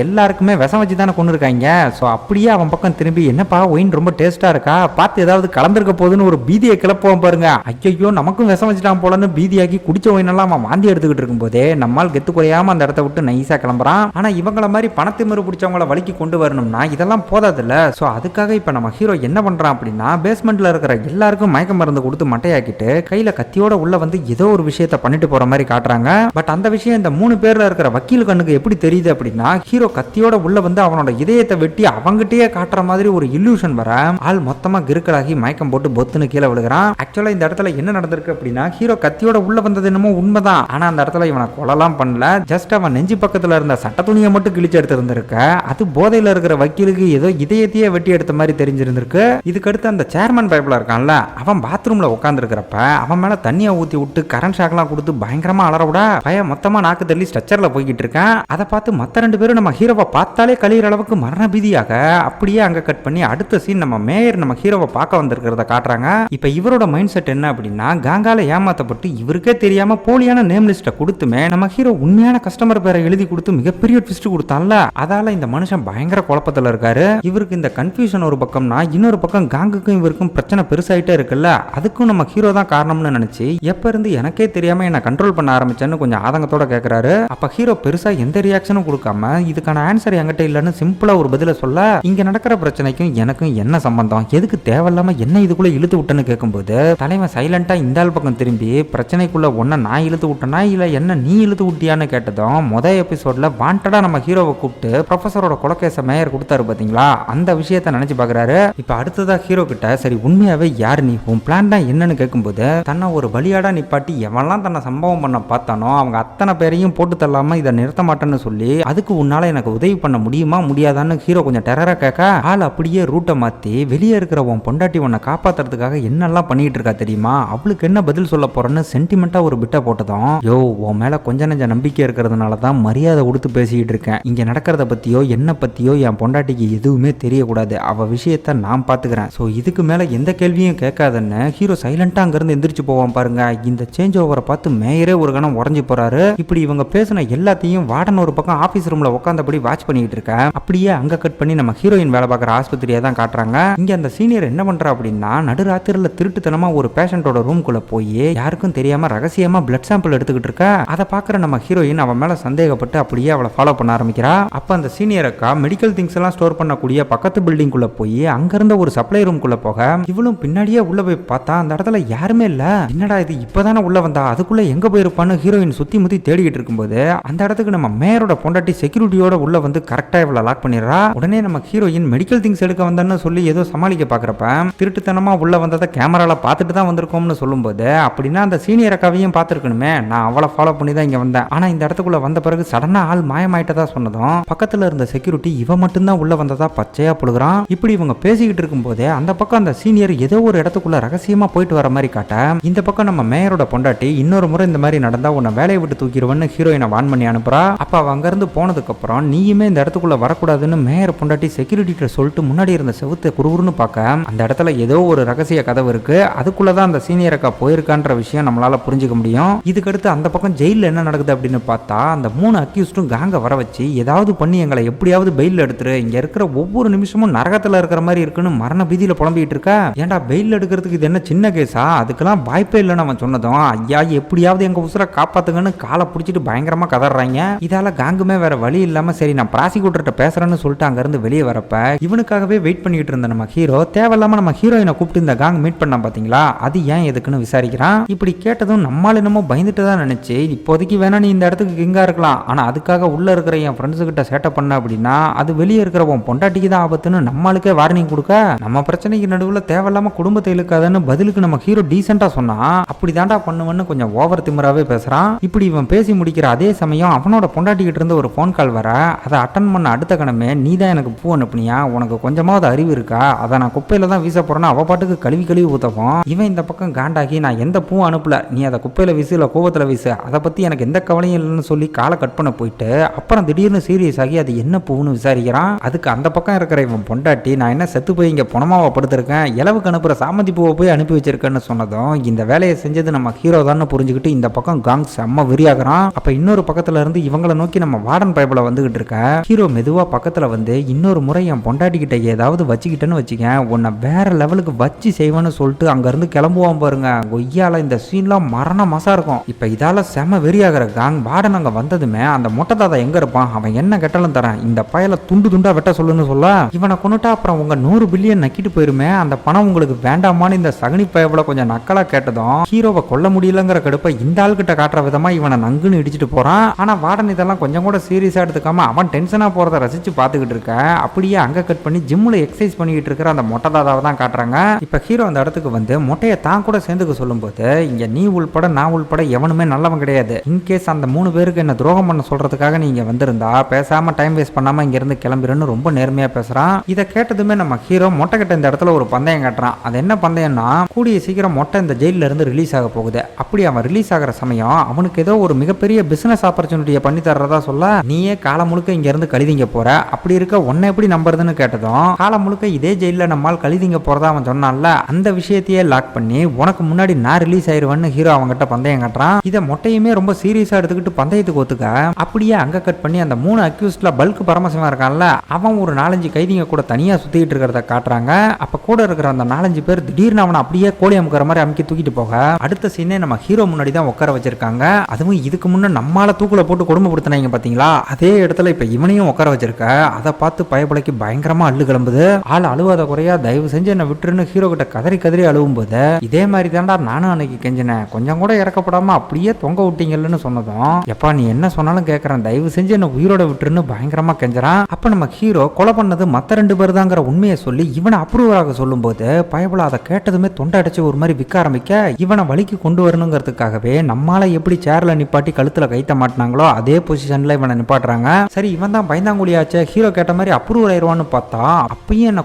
எல்லாருக்குமே விஷம் வச்சு தானே கொண்டு இருக்காங்க. ஸோ அப்படியே அவன் பக்கம் திரும்பி என்னப்பா ஒயின் ரொம்ப டேஸ்டா இருக்கா, பார்த்து ஏதாவது கலந்துருக்க போதுன்னு ஒரு பீதியை கிளப்புவோம் பாருங்க. ஐயோ நமக்கும் விஷம் வச்சுட்டான் போலன்னு பீதியாக்கி குடிச்ச ஒயினெல்லாம் அவன் வாந்தி எடுத்துக்கிட்டு இருக்கும் போதே நம்மால் கெத்து குறையாம அந்த இடத்த விட்டு நைஸா கிளம்புறான். ஆனா இவங்கள மாதிரி பணத்திமிரு பிடிச்சவங்கள வலிக்கு கொண்டு வரணும்னா இதெல்லாம் போதாதுல்ல. ஸோ அதுக்காக இப்ப நம்ம ஹீரோ என்ன பண்றான் அப்படின்னா பேஸ்மெண்ட்ல இருக்கிற எல்லாருக்கும் மயக்க மருந்து கொடுத்து மட்டையாக்கிட்டு கையில கத்தியோட உள்ள வந்து ஏதோ ஒரு விஷயத்த பண்ணிட்டு போற மாதிரி காட்டுறாங்க. பட் அந்த விஷயம் இந்த 3 பேர்ல இருக்கிற வக்கீல் கண்ணுக்கு எப்படி தெரியுது அப்படின்னா ஹீரோ கத்தியோட உள்ள வந்து அவனோட இதயத்தை வெட்டி அவங்கிட்டயே காட்டுற மாதிரி ஒரு இல்லூஷன் வர ஆள் மொத்தமா கிறுக்கலாகி மயக்கம் போட்டு பொத்துன்னு கீழே விழுகிறான். ஆக்சுவலா இந்த இடத்துல என்ன நடந்திருக்கு அப்படின்னா ஹீரோ கத்தியோட உள்ள வந்தது என்னமோ உண்மைதான், ஆனா அந்த இடத்துல இவனை கொலைலாம் பண்ணல, ஜஸ்ட் அவன் நெஞ்சு பக்கத்துல இருந்த சட்ட துணியை மட்டும் கிழிச்சு எடுத்திருந்திருக்க. அது போதையில இருக்கிற வக்கீலுக்கு ஏதோ இதயத்தையே வெட்டி எடுத்த மாதிரி தெரிஞ்சிருந்திருக்கு. இதுக்கடுத்து அந்த சேர்மன் பைப்ல இருக்கான்ல அவன் பாத்ரூம்ல உட்கார்ந்து இருக்கிறப்ப அவன் மேல தண்ணியை ஊத்தி விட்டு கரண்ட் ஷாக்லாம் கொடுத்து பயங்கரமா அலற விட பையன் மொத்தமா நாக்கு தள்ளி ஸ்ட்ரெச்சர்ல போய்கிட்டு இருக்க. அதை பார்த்து மற்ற 2 பேரும் நம்ம ஹீரோவை பார்த்தாலே கழியிற அளவுக்கு மரண பீதியாக அப்படியே அங்க கட் பண்ணி அடுத்த சீன் நம்ம மேயர் நம்ம ஹீரோவை பார்க்க வந்திருக்கிறத காட்டுறாங்க. இப்ப இவரோட மைண்ட் செட் என்ன அப்படின்னா காங்கால ஏமாத்தப்பட்டு இவருக்கே தெரியாம போலியான நேம் லிஸ்ட கொடுத்துமே நம்ம ஹீரோ உண்மையான கஸ்டமர் பேரை எழுதி கொடுத்து மிகப்பெரிய ட்விஸ்ட் கொடுத்தான்ல, அதால இந்த மனுஷன் பயங்கர குழப்பத்துல இருக்காரு. இவருக்கு இந்த கன்ஃபியூஷன் ஒரு பக்கம்னா இன்னொரு பக்கம் காங்குக்கும் இவருக்கும் பிரச்சனை பெருசாயிட்டே இருக்குல்ல, அதுக்கும் நம்ம ஹீரோ தான் காரணம்னு நினைச்சு எப்ப இருந்து எனக்கே தெரியாம என்ன கண்ட்ரோல் பண்ண ஆரம்பிச்சேன்னு கொஞ்சம் ஆதங்கத்தோட கேட்கிறாரு. அப்ப ஹீரோ பெருசா எந்த ரியாக்ஷனும் கொடுக்காம இதுக்கான ஆன்சர் என்கிட்ட இல்லைன்னு சிம்பிளா ஒரு பதில சொல்ல இங்க நடக்கிற பிரச்சனைக்கும் எனக்கும் என்ன சம்பந்தம், எதுக்கு தேவையில்லாம என்ன இதுக்குள்ள இழுத்து விட்டேன்னு கேட்கும்போது தலைவன் சைலண்டா இந்த ஆள் பக்கம் திரும்பி பிரச்சனைக்குள்ள ஒன்ன நான் இழுத்து விட்டனா இல்ல என்ன நீ இழுத்து விட்டியான்னு கேட்டதும் முதல் எபிசோட்ல வாண்டடா நம்ம ஹீரோவை கூப்பிட்டு ப்ரொஃபஸரோட கொலைகேச மேயர் கொடுத்தாரு பாத்தீங்களா, அந்த விஷயத்த நினைச்சு பாக்குறாரு. இப்ப அடுத்ததா ஹீரோ கிட்ட சரி உண்மையாவே யாரு நீ, உன் பிளான் தான் என்னன்னு கேட்கும்போது தன்னை ஒரு பலியாடா நிப்பாட்டி எவன்லாம் தன்னை சம்பவம் பண்ண பார்த்தானோ அவங்க அத்தனை பேரையும் போட்டு தள்ளாம இதை நிறுத்த மாட்டேன்னு சொல்லி அதுக்கு உன்னால எனக்கு உதவி பண்ண முடியுமா முடியாதான்னு ஹீரோ கொஞ்சம் டெரரா கேட்க ஆள் அப்படியே ரூட்டை மாத்தி வெளியே இருக்கிற உன் பொண்டாட்டி உன்னை காப்பாத்துறதுக்காக என்னெல்லாம் பண்ணிட்டு இருக்கா தெரியுமா, அவளுக்கு என்ன பதில் சொல்ல போறேன்னு சென்டிமெண்டா ஒரு பிட்ட போட்டதும் யோ உன் மேல கொஞ்ச நெஞ்ச நம்பிக்கை இருக்கிறதுனால தான் மரியாதை கொடுத்து பேசிக்கிட்டு இருக்கேன், இங்க நடக்கிறத பத்தியோ என்ன பத்தியோ என் பொண்டாட்டிக்கு எதுவுமே தெரியக்கூடாது, அவ விஷயத்த நான் பாத்துக்கிறேன், சோ இதுக்கு மேல எந்த கேள்வியும் கேட்காதன்னு ஹீரோ சைலண்டா அங்க இருந்து எந்திரிச்சு போவான் பாருங்க. இந்த சேஞ்ச் ஓவரை பார்த்து மேயரே ஒரு கணம் உடஞ்சி போறாரு. இப்படி இவங்க பேசின எல்லாத்தையும் ஹீரோயும் வார்டன் ஒரு பக்கம் ஆபீஸ் ரூம்ல உட்காந்தபடி வாட்ச் பண்ணிட்டு இருக்க. அப்படியே அங்க கட் பண்ணி நம்ம ஹீரோயின் வேலை பார்க்குற ஆஸ்பத்திரியை தான் காட்டுறாங்க. இங்க அந்த சீனியர் என்ன பண்றா அப்படின்னா நடுராத்திரில திருட்டுத்தனமா ஒரு பேஷண்டோட ரூம்குள்ள போய் யாருக்கும் தெரியாம ரகசியமா பிளட் சாம்பிள் எடுத்துக்கிட்டு இருக்க. அதை பாக்குற நம்ம ஹீரோயின் அவன் மேல சந்தேகப்பட்டு அப்படியே அவளை ஃபாலோ பண்ண ஆரம்பிக்கிறா. அப்ப அந்த சீனியர் அக்கா மெடிக்கல் திங்ஸ் எல்லாம் ஸ்டோர் பண்ணக்கூடிய பக்கத்து பில்டிங் குள்ள போய் அங்க இருந்த ஒரு சப்ளை ரூம் குள்ள போக இவளும் பின்னாடியே உள்ள போய் பார்த்தா அந்த இடத்துல யாருமே இல்ல. என்னடா இது இப்பதானே உள்ள வந்தா, அதுக்குள்ள எங்க போயிருப்பான்னு ஹீரோயின் சுத்தி முத்தி தேடிக்கிட்டு இருக்கும்போது அந்த இடத்துக்கு நம்ம மேயரோட பொண்டாட்டி செக்யூரிட்டியோட உள்ள வந்து கரெக்டா இவளை லாக் பண்ணிடுறா. உடனே நம்ம ஹீரோயின் மெடிக்கல் திங்ஸ் எடுக்க வந்தான்னு சொல்லி ஏதோ சமாளிக்க பாக்குறப்ப திருட்டுத்தனமா உள்ள வந்ததை கேமரால பார்த்துட்டு தான் வந்திருக்கோம்னு சொல்லும்போது அப்படின்னா அந்த சீனியர் அக்காவையும் பார்த்துருக்கணுமே, நான் அவளை ஃபாலோ பண்ணி தான் இங்க வந்தேன். ஆனா இந்த இடத்துக்குள்ள வந்த பிறகு சடனா ஆள் மாயமாயிட்டதா சொன்னதும் பக்கத்துல இருந்த செக்யூரிட்டி இவ மட்டும்தான் உள்ள வந்ததா பச்சையா புழுகுறான். இப்படி இவங்க பேசிக்கிட்டு இருக்கும் போதே அந்த பக்கம் அந்த சீனியர் ஏதோ ஒரு இடத்துக்குள்ள ரகசியமா போயிட்டு வர மாதிரி காட்ட இந்த பக்கம் நம்ம மேயரோட பொண்டாட்டி இன்னொரு முறை இந்த மாதிரி நடந்தா உன்னை வேலையை விட்டு தூக்கிடுவேன்னு ஹீரோயினை வான் பண்ணி அனுப்புறா. அப்ப அவ அங்க இருந்து போனதுக்கு அப்புறம் நீயுமே இந்த இடத்துக்குள்ள வரக்கூடாதுன்னு மேயர் பொண்டாட்டி செக்யூரிட்டி சொல்லிட்டு முன்னாடி இருந்த செவுத்தை குறுகுறுன்னு பார்க்க அந்த இடத்துல ஏதோ ஒரு ரகசிய கதவு இருக்கு. அதுக்குள்ளதான் அந்த சீனியர் அக்கா போயிருக்கான்ற விஷயம் நம்மளால புரிஞ்சுக்க முடியும். இதுக்கடுத்து அந்த பக்கம் ஜெயில என்ன நடக்குது அப்படின்னு பார்த்தா அந்த 3 அக்யூஸ்டும் காங்க வர வச்சு ஏதாவது பண்ணி எங்களை எப்படியாவது பெயில் எடுத்துரு, இங்க இருக்கிற ஒவ்வொரு நிமிஷமும் நரகத்துல இருக்கிற மாதிரி இருக்குன்னு மரண பீதியில புலம்பிட்டு இருக்கா. ஏன்டா பெயில் எடுக்கிறதுக்கு இது என்ன சின்ன கேஸா, அதுக்கெல்லாம் வாய்ப்பே இல்லைன்னு அவன் சொன்னதும் ஐயா எப்படியாவது எங்க உசுரை காப்பாத்துங்கன்னு காலை பிடிச்சிட்டு பயங்கரமா கதறாங்க. இதால காங்குமே வேற வழி இல்லாம சரி நான் ப்ராசிக்யூட்டர்கிட்ட பேசுறேன்னு சொல்லிட்டு அங்க இருந்து வெளியே வரப்ப இவனுக்காகவே வெயிட் பண்ணிட்டு இருந்த நம்ம ஹீரோ தேவையில்லாம நம்ம ஹீரோயினை கூப்பிட்டு இந்த காங் மீட் பண்ணா பாத்தீங்களா, அது ஏன் எதுக்குன்னு விசாரிக்கிறான். இப்படி கேட்டதும் நம்மால் என்னமோ பயந்துட்டு தான் நினைச்சு இப்போதைக்கு வேணா நீ இந்த இடத்துக்கு கிங்கா இருக்கலாம், ஆனா அதுக்காக உள்ள இருக்கிற என் ஃப்ரெண்ட்ஸ் கிட்ட சேட்டை பண்ண அப்படின்னா அது வெளியே இருக்கிற உன் பொண்டாட்டிக்கு தான் ஆபத்துன்னு நம்மளுக்கே வார்னிங் கொடுக்க நம்ம பிரச்சனைக்கு நடுவில் தேவையில்லாம குடும்பத்தை இழுக்காதன்னு பதிலுக்கு நம்ம ஹீரோ டீசெண்டா சொன்னா அப்படி தாண்டா பண்ணுவேன்னு கொஞ்சம் ஓவர் திமிராவே பேசுறான். இப்படி இவன் பேசி முடிக்கிற அதே சமயம் அவனோட பொண்டாட்டி கிட்ட இருந்து ஒரு போன் கால் வர அதை அட்டன் பண்ண அடுத்த கணமே நீ தான் எனக்கு பூ அனுப்புனியா, உனக்கு கொஞ்சமாவது அறிவு இருக்கா, அதை நான் குப்பையில தான் வீச போறேன்னா அவ பாட்டுக்கு கழுவி கழுவி ஊத்தவும் இவன் இந்த பக்கம் காண்டாகி நான் எந்த பூ அனுப்பல, நீ அதை குப்பையில வீசு இல்ல கோவத்துல வீசு, அதை பத்தி எனக்கு எந்த கவலையும் இல்லைன்னு சொல்லி காலை கட் பண்ண போயிட்டு அப்புறம் திடீர்னு சீரியஸ் ஆகி அது என்ன பூன்னு விசாரிக்கிறான். அதுக்கு அந்த பக்கம் இருக்கிற இவன் பொண்டாட்டி நான் என்ன செத்து போய் இங்க பணமாவை படுத்திருக்கேன், இலவுக்கு அனுப்புற சாமந்தி பூவை போய் அனுப்பி வச்சிருக்கேன்னு சொன்னதும் இந்த வேலையை செஞ்சது நம்ம ஹீரோ தான் புரிஞ்சுக்கிட்டு இந்த பக்கம் காங் செம்ம வெறியாகிறான். அப்ப இன்னொரு பக்கத்துல இருந்து இவங்களை நோக்கி நம்ம வார்டன் பைபிள வந்துகிட்டு இருக்க ஹீரோ மெதுவா பக்கத்துல வந்து இன்னொரு முறை என் பொண்டாட்டி கிட்ட ஏதாவது வச்சுக்கிட்டேன்னு வச்சுக்க உன்னை வேற லெவலுக்கு வச்சு செய்வேன்னு சொல்லிட்டு அங்க இருந்து கிளம்புவான் பாருங்க. கொய்யால இந்த சீன்லாம் மரண மாசா இருக்கும். இப்ப இதால செம வெறியாகிற காங் வார்டன் அங்க வந்ததுமே அந்த மொட்டை தாத்தா எங்க இருப்பான், அவன் என்ன கெட்டாலும் தரேன், இந்த பயல துண்டு துண்டா வெட்ட சொல்லுன்னு சொல்ல இவனை கொண்டுட்டா அப்புறம் உங்க 100 பில்லியன் நக்கிட்டு போயிருமே, அந்த பணம் உங்களுக்கு வேண்டாமான்னு இந்த சகனி பயவுல கொஞ்சம் நக்கலா கேட்டதும் ஹீரோவை கொல்ல முடியலங்கிற கடுப்பை இந்த ஆள் கிட்ட காட்டுற விதமா இவனை நங்குன்னு இடிச்சிட்டு போறான். ஆனா வார்டன் இதெல்லாம் கொஞ்சம் கூட சீரியஸா எடுத்துக்காம அவன் டென்ஷனா போறத ரசிச்சு பாத்துக்கிட்டு இருக்க. அப்படியே அங்க கட் பண்ணி ஜிம்ல எக்ஸசைஸ் பண்ணிக்கிட்டு இருக்கிற அந்த மொட்டை தாதாவை தான் காட்டுறாங்க. இப்ப ஹீரோ அந்த இடத்துக்கு வந்து மொட்டையை தான் கூட சேர்ந்துக்க சொல்லும் போது இங்க நீ உள்பட நான் உள்பட எவனுமே நல்லவன் கிடையாது, இன்கேஸ் அந்த 3 பேருக்கு என்ன துரோகம் பண்ண சொல்றதுக்காக நீங்க வந்திருந்தா பேசாம டைம் வேஸ்ட் பண்ணாம இங்க இருந்து கிளம்பிருன்னு ரொம்ப நேர்மையா பேசுறான். இதை கேட்டதுமே நம்ம ஹீரோ மொட்டை கிட்ட இந்த இடத்துல ஒரு பந்தயம் காட்டுறான். அது என்ன பந்தயம்னா கூடிய சீக்கிரம் மொட்டை இந்த ஜெயில இருந்து ரிலீஸ் ஆக போகுது. அப்படி அவன் ரிலீஸ் ஆகிற சமயம் அவனுக்கு ஏதோ ஒரு மிகப்பெரிய பிசினஸ் ஆப்பர்ச்சுனிட்டியை பண்ணி தர்றதா சொல்ல நீயே காலம் முழுக்க இங்க இருந்து கழுதிங்க போற, அப்படி இருக்க உன்னை எப்படி நம்புறதுன்னு கேட்டதும் காலம் முழுக்க இதே ஜெயில நம்மால் கழுதிங்க போறதா அவன் சொன்னான்ல, அந்த விஷயத்தையே லாக் பண்ணி உனக்கு முன்னாடி நான் ரிலீஸ் ஆயிருவேன்னு ஹீரோ அவங்ககிட்ட பந்தயம் காட்டுறான். இதை மொட்டையுமே ரொம்ப சீரியஸா எடுத்துக்கிட்டு பந்தயத்துக்கு ஒத்துக்க அப்படியே அங்க கட் பண்ணி அந்த 3 அக்யூஸ்ட்ல பல்க் பரமசிவம் இருக்கான்ல அவன் ஒரு 4-5 கைதிங்க கூட தனியா சுத்திட்டு இருக்கிறத காட்டுறாங்க. அப்ப கூட இருக்கிற அந்த 4-5 பேர் திடீர்னு அவனை அப்படியே கோழி அமுக்கிற மாதிரி அமுக்கி தூக்கிட்டு போக அடுத்த சீனே நம்ம ஹீரோ முன்னாடி தான் உட்கார வச்சிருக்காங்க. அதுவும் இதுக்கு முன்ன நம்மால தூக்குல போட்டு கொடுமைப்படுத்தினாங்க பாத்தீங்களா, அதே இடத்துல இப்ப இவனையும் உட்கார வச்சிருக்க. அதை பார்த்து பயப்படைக்கு பயங்கரமா அள்ளு கிளம்புது. ஆள் அழுவாத குறையா தயவு செஞ்சு என்ன விட்டுருன்னு ஹீரோ கிட்ட கதறி கதறி அழுவும் போது இதே மாதிரி தாண்டா நானும் அன்னைக்கு கெஞ்சினேன், கொஞ்சம் கூட இறக்கப்படாம அப்படியே தொங்க விட்டீங்கன்னு சொன்னதும் எப்பா நீ என்ன சொன்னாலும் கேட்கறேன், தயவு செஞ்சு என்ன உயிரோட விட்டுருன்னு பயங்கரமா கெஞ்சறான். அப்ப நம்ம ஹீரோ கொலை பண்ணது மத்த 2 பேர் தாங்கிற உண்மையை சொல்லி இவனை அப்ரூவராக சொல்லும் போது பயபுல அதை கேட்டதுமே தொண்டை அடிச்சு ஒரு மாதிரி விற்க ஆரம்பிக்க இவனை வலிக்கு கொண்டு வரணுங்கிறதுக்காகவே நம்மால எப்படி சேர்ல நிப்பாட்டி கழுத்துல கைத்த மாட்டினாங்களோ அதே பொசிஷன்ல இவனை நிப்பாட்டுறாங்க. சரி இவன் தான் பயந்தாங்குழியாச்சே, ஹீரோ கேட்ட மாதிரி அப்ரூவ் ஆயிடுவான்னு பார்த்தா அப்பயும் என்ன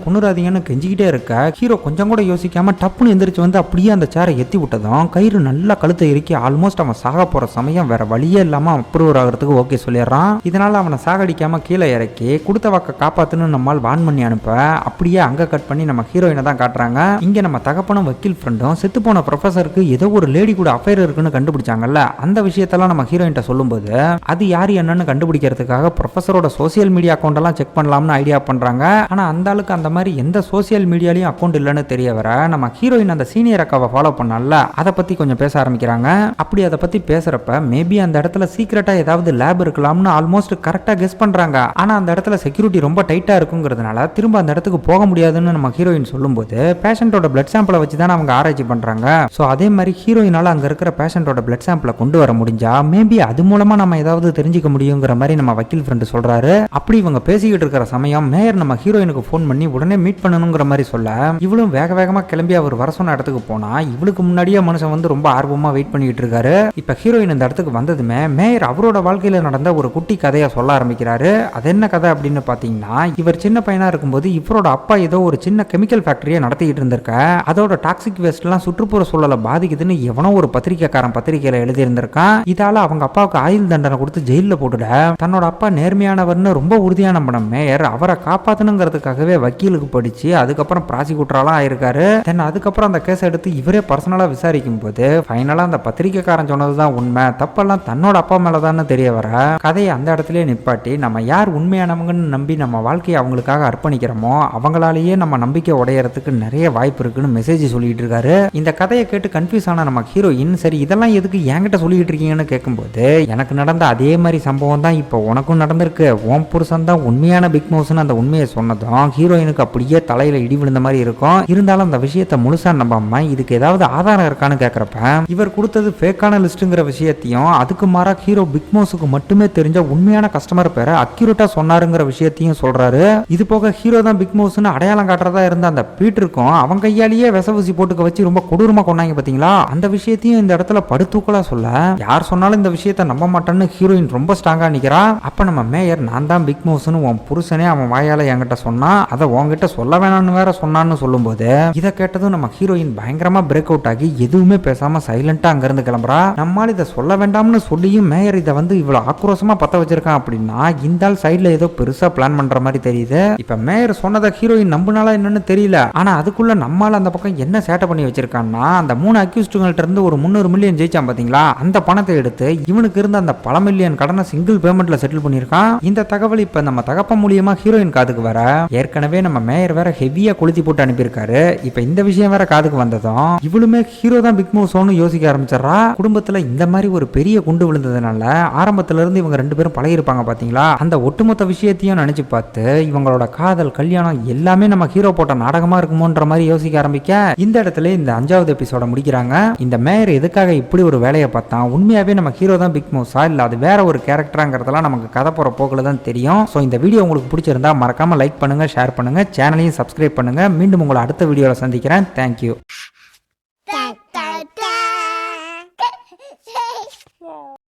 கொண்டுறாதீங்கன்னு கெஞ்சிக்கிட்டே இருக்க ஹீரோ கொஞ்சம் கூட யோசிக்காம டப்புன்னு எந்திரிச்சு வந்து அப்படியே அந்த சேரை எத்தி விட்டதும் கயிறு நல்லா கழுத்தை இறுக்கி ஆல்மோஸ்ட் அவன் சாக போற சமயம் வேற வழியே இல்லாம அப்ரூவ் ஆகிறதுக்கு ஓகே சொல்லிடுறான். இதனால அவனை சாகடிக்காம கீழே இறக்கி கொடுத்த வாக்க காப்பாத்துன்னு நம்மால் வான் பண்ணி அனுப்ப அப்படியே அங்க கட் பண்ணி நம்ம ஹீரோயினை தான் காட்டுறாங்க. இங்க நம்ம தகப்பனும் வக்கீல் ஃப்ரெண்டும் செத்து போன ப்ரொஃபஸருக்கு ஏதோ ஒரு லேடி கூட அஃபேர் இருக்குன்னு கண்டுபிடிச்சாங்கல்ல, அந்த விஷயத்தெல்லாம் நம்ம ஹீரோயின்ட்ட சொல்லும்போது அது யார் என்னன்னு கண்டுபிடிக்கிறதுக்காக ப்ரொஃபஸரோட சோசியல் மீடியா அக்கௌண்ட் எல்லாம் செக் பண்ணலாம்னு ஐடியா பண்றாங்க. ஆனா அந்த ஆளுக்கு அந்த மாதிரி எந்த சோசியல் மீடியாலையும் அக்கௌண்ட் இல்லைன்னு தெரிய வர நம்ம ஹீரோயின் அந்த சீனியர் அக்காவை ஃபாலோ பண்ணல அதை பத்தி கொஞ்சம் பேச ஆரம்பிக்கிறாங்க. அப்படி அதை பத்தி பேசுறப்ப மேபி அந்த இடத்துல சீக்கிரட்டா ஏதாவது லேப் இருக்கலாம்னு ஆல்மோஸ்ட் கரெக்டா கெஸ் பண்றாங்க. ஆனா அந்த இடத்துல செக்யூரிட்டி ரொம்ப டைட்டா இருக்குங்கிறதுனால திரும்ப அந்த இடத்துக்கு போக முடியாதுன்னு நம்ம ஹீரோயின் சொல்லும்போது பேஷண்டோட பிளட் சாம்பிளை வச்சு தான் அவங்க ஆராய்ச்சி பண்றாங்க. ஸோ அதே மாதிரி ஹீரோயினால அங்க இருக்கிற பேஷண்டோட பிளட் சாம்பிளை கொண்டு வர முடிஞ்சா மேபி அது மூலமா நம்ம ஏதாவது தெரிஞ்சுக்க முடியுங்கிற மாதிரி நம்ம வக்கீல் ஃப்ரெண்டு சொல்றாரு. அப்படி இவங்க பேசிக்கிட்டு இருக்கிற சமயம் மேயர் நம்ம ஹீரோயினுக்கு ஃபோன் பண்ணி உடனே மீட் பண்ணணுங்கிற மாதிரி சொல்ல இவளும் வேக வேகமா கிளம்பி அவர் வர சொன்ன இடத்துக்கு போனா இவளுக்கு முன்னாடியே மனுஷன் வந்து ரொம்ப ஆர்வமா வெயிட் பண்ணிட்டு இருக்காரு. இப்ப ஹீரோயின் இந்த இடத்துக்கு வந்ததுமே மேயர் அவரோட வாழ்க்கையில நடந்த ஒரு குட்டி கதையை சொல்ல ஆரம்பிக்கிறாரு. அது என்ன கதை அப்படின்னு பாத்தீங்கன்னா, இவர் சின்ன பையனா இருக்கும்போது இவரோட அப்பா ஏதோ ஒரு சின்ன கெமிக்கல் ஃபேக்டரியை நடத்திக்கிட்டு இருந்திருக்க. அதோட டாக்ஸிக் வேஸ்ட் எல்லாம் சுற்றுப்புற சூழலை பாதிக்குதுன்னு எவனோ ஒரு பத்திரிக்கைக்காரன் பத்திரிகையில எழுதி இருந்திருக்கான். இதால அவங்க அப்பாவுக்கு ஆயுள் தண்டனை கொடுத்து ஜெயில போட்டுட தன்னோட அப்பா நேர்மையானவர்னு ரொம்ப உறுதியான படம் மேயர் அவரை காப்பாத்தணுங்கிறதுக்காகவே வக்கீலுக்கு படிச்சு அதுக்கப்புறம் ப்ராசிக்யூட்டராலாம் ஆயிருக்காரு. தென் அதுக்கப்புறம் அந்த கேஸ் எடுத்து இவரே பர்சனலா விசாரிக்கும் போது ஃபைனலா அந்த பத்திரிக்கைக்காரன் சொன்னதுதான் உண்மை, தப்பெல்லாம் தன்னோட அப்பா மேலதான் தெரிய வர கதையை அந்த இடத்துலயே நிப்பாட்டி நம்ம யார் உண்மையானவங்கன்னு நம்பி நம்ம வாழ்க்கையை அவங்களுக்காக அர்ப்பணிக்கிறோமோ அவங்களாலேயே நம்ம நம்பிக்கை உடையறதுக்கு நிறைய வாய்ப்பு இருக்குன்னு மெசேஜ் சொல்லிட்டு இருக்காரு. இந்த கதையை கேட்டு கன்ஃபியூஸ் ஆன நம்ம ஹீரோயின் சரி இதெல்லாம் எதுக்கு என்கிட்ட சொல்லிட்டு இருக்கீங்கன்னு கேட்கும்போது எனக்கு நடந்த அதே மாதிரி சம்பவம் தான் இப்போ உனக்கும் நடந்திருக்கு, உன் புருஷன் தான் உண்மையான பிக் மவுஸ்னு அந்த உண்மையை சொன்னதும் ஹீரோயினுக்கு அப்படியே தலையில இடி விழுந்த மாதிரி இருக்கும். இருந்தாலும் அந்த விஷயத்தை முழுசா நம்பாம இதுக்கு ஏதாவது ஆதாரம் இருக்கான்னு கேட்கறப்ப இவர் கொடுத்தது ஃபேக்கான லிஸ்ட்ங்கிற விஷயத்தையும் அதுக்கு மாறா ஹீரோ பிக் மவுஸுக்கு மட்டுமே தெரிஞ்ச உண்மையான கஸ்டமர் பேரை அக்யூரேட்டா சொன்னாருங்கிற விஷயத்தையும் சொல்றாரு. இது போக ஹீரோ தான் பிக் மவுஸ்னு அடையாளம் காட்டுறதா இருந்த அந்த பீட்டருக்கும் அவங்க கையாலேயே விசவூசி போட்டுக்க வச்சு ரொம்ப கொடூரமா கொண்டாங்க பாத்தீங்களா, அந்த விஷயத்தையும் இந்த இடத்துல படுத்தூக்கலா சொல்ல யார் சொன்னாலும் இந்த விஷயத்தை நம்ப மாட்டேன்னு ஹீரோயின் ரொம்ப ஸ்ட்ராங்கா நிக்கிறா. அப்ப நம்ம மேயர் நான் தான் பிக் மவுஸ்னு உன் புருஷனே அவன் வாயால என்கிட்ட சொன்னா அதை உன்கிட்ட சொல்ல வேணாம்னு வேற சொன்னான்னு சொல்லும்போது இதை கேட்டதும் நம்ம ஹீரோயின் பயங்கரமா பிரேக் அவுட் ஆகி எதுவுமே பேசாம சைலண்டா அங்க இருந்து கிளம்புறா. நம்மால் இதை சொல்ல வேண்டாம்னு சொல்லியும் மேயர் இதை வந்து இவ்வளவு ஆக்ரோஷமா பத்த வச்சிருக்கான் அப்படின்னா இந்த ஆள் சைட்ல ஏதோ பெருசா பிளான் பண்ற மாதிரி தெரியுது. இப்ப மேயர் சொன்னதை ஹீரோயின் நம்பினாலா என்னன்னு தெரியல. ஆனா அதுக்குள்ள நம்மால் அந்த பக்கம் என்ன சேட்டை பண்ணி வச்சிருக்கான்னா அந்த 3 அக்யூஸ்டுகள்ட்ட இருந்து ஒரு 300 மில்லியன் ஜெயிச்சான் பாத்தீங்களா, அந்த பணத்தை எடுத்து இவனுக்கு இருந்த அந்த பல மில்லியன் கடனை சிங்கிள் பேமெண்ட்ல செட்டில் பண்ணிருக்கான். இந்த தகவல் இப்ப நம்ம தகப்ப மூலியமா ஹீரோயின் காதுக்கு வர ஏற்கனவே நம்ம மேயர் வேற ஹெவியா கொளுத்தி போட்டு அனுப்பியிருக்காரு. இப்ப இந்த விஷயம் வேற காதுக்கு வந்ததும் இவளுமே ஹீரோ தான் பிக் மவுஸ்னு யோசிக்க ஆரம்பிச்சிடறா. குடும்பத்துல இந்த மாதிரி ஒரு பெரிய குண்டு விழுந்ததுனால ஆரம்பத்துல இருந்து இவங்க 2 பேரும் பழகிருப்பாங்க பாத்தீங்களா, அந்த ஒட்டுமொத்த விஷயத்தையும் நினைச்சு பார்த்து இவங்களோட காதல் கல்யாணம் எல்லாமே நம்ம ஹீரோ போட்ட நாடகமா இருக்குமோன்ற மாதிரி யோசிக்க ஆரம்பிக்க இந்த இடத்துல இந்த 5வது எபிசோட முடிக்கிறாங்க. இந்த மேயர் எதுக்காக இப்படி ஒரு வேலையை பார்த்தா உண்மையாவே நம்ம ஹீரோ தான் பிக் மவுஸா இல்ல அது வேற ஒரு கேரக்டராங்கிறதெல்லாம் நமக்கு கதை போற போக்குல தான் தெரியும். ஸோ இந்த வீடியோ உங்களுக்கு பிடிச்சிருந்தா மறக்காம லைக் பண்ணுங்க, ஷேர் பண்ணுங்க, சேனலையும் சப்ஸ்கிரைப் பண்ணுங்க. மீண்டும் உங்களை அடுத்த வீடியோல சந்திக்கிறேன். தேங்க்யூ.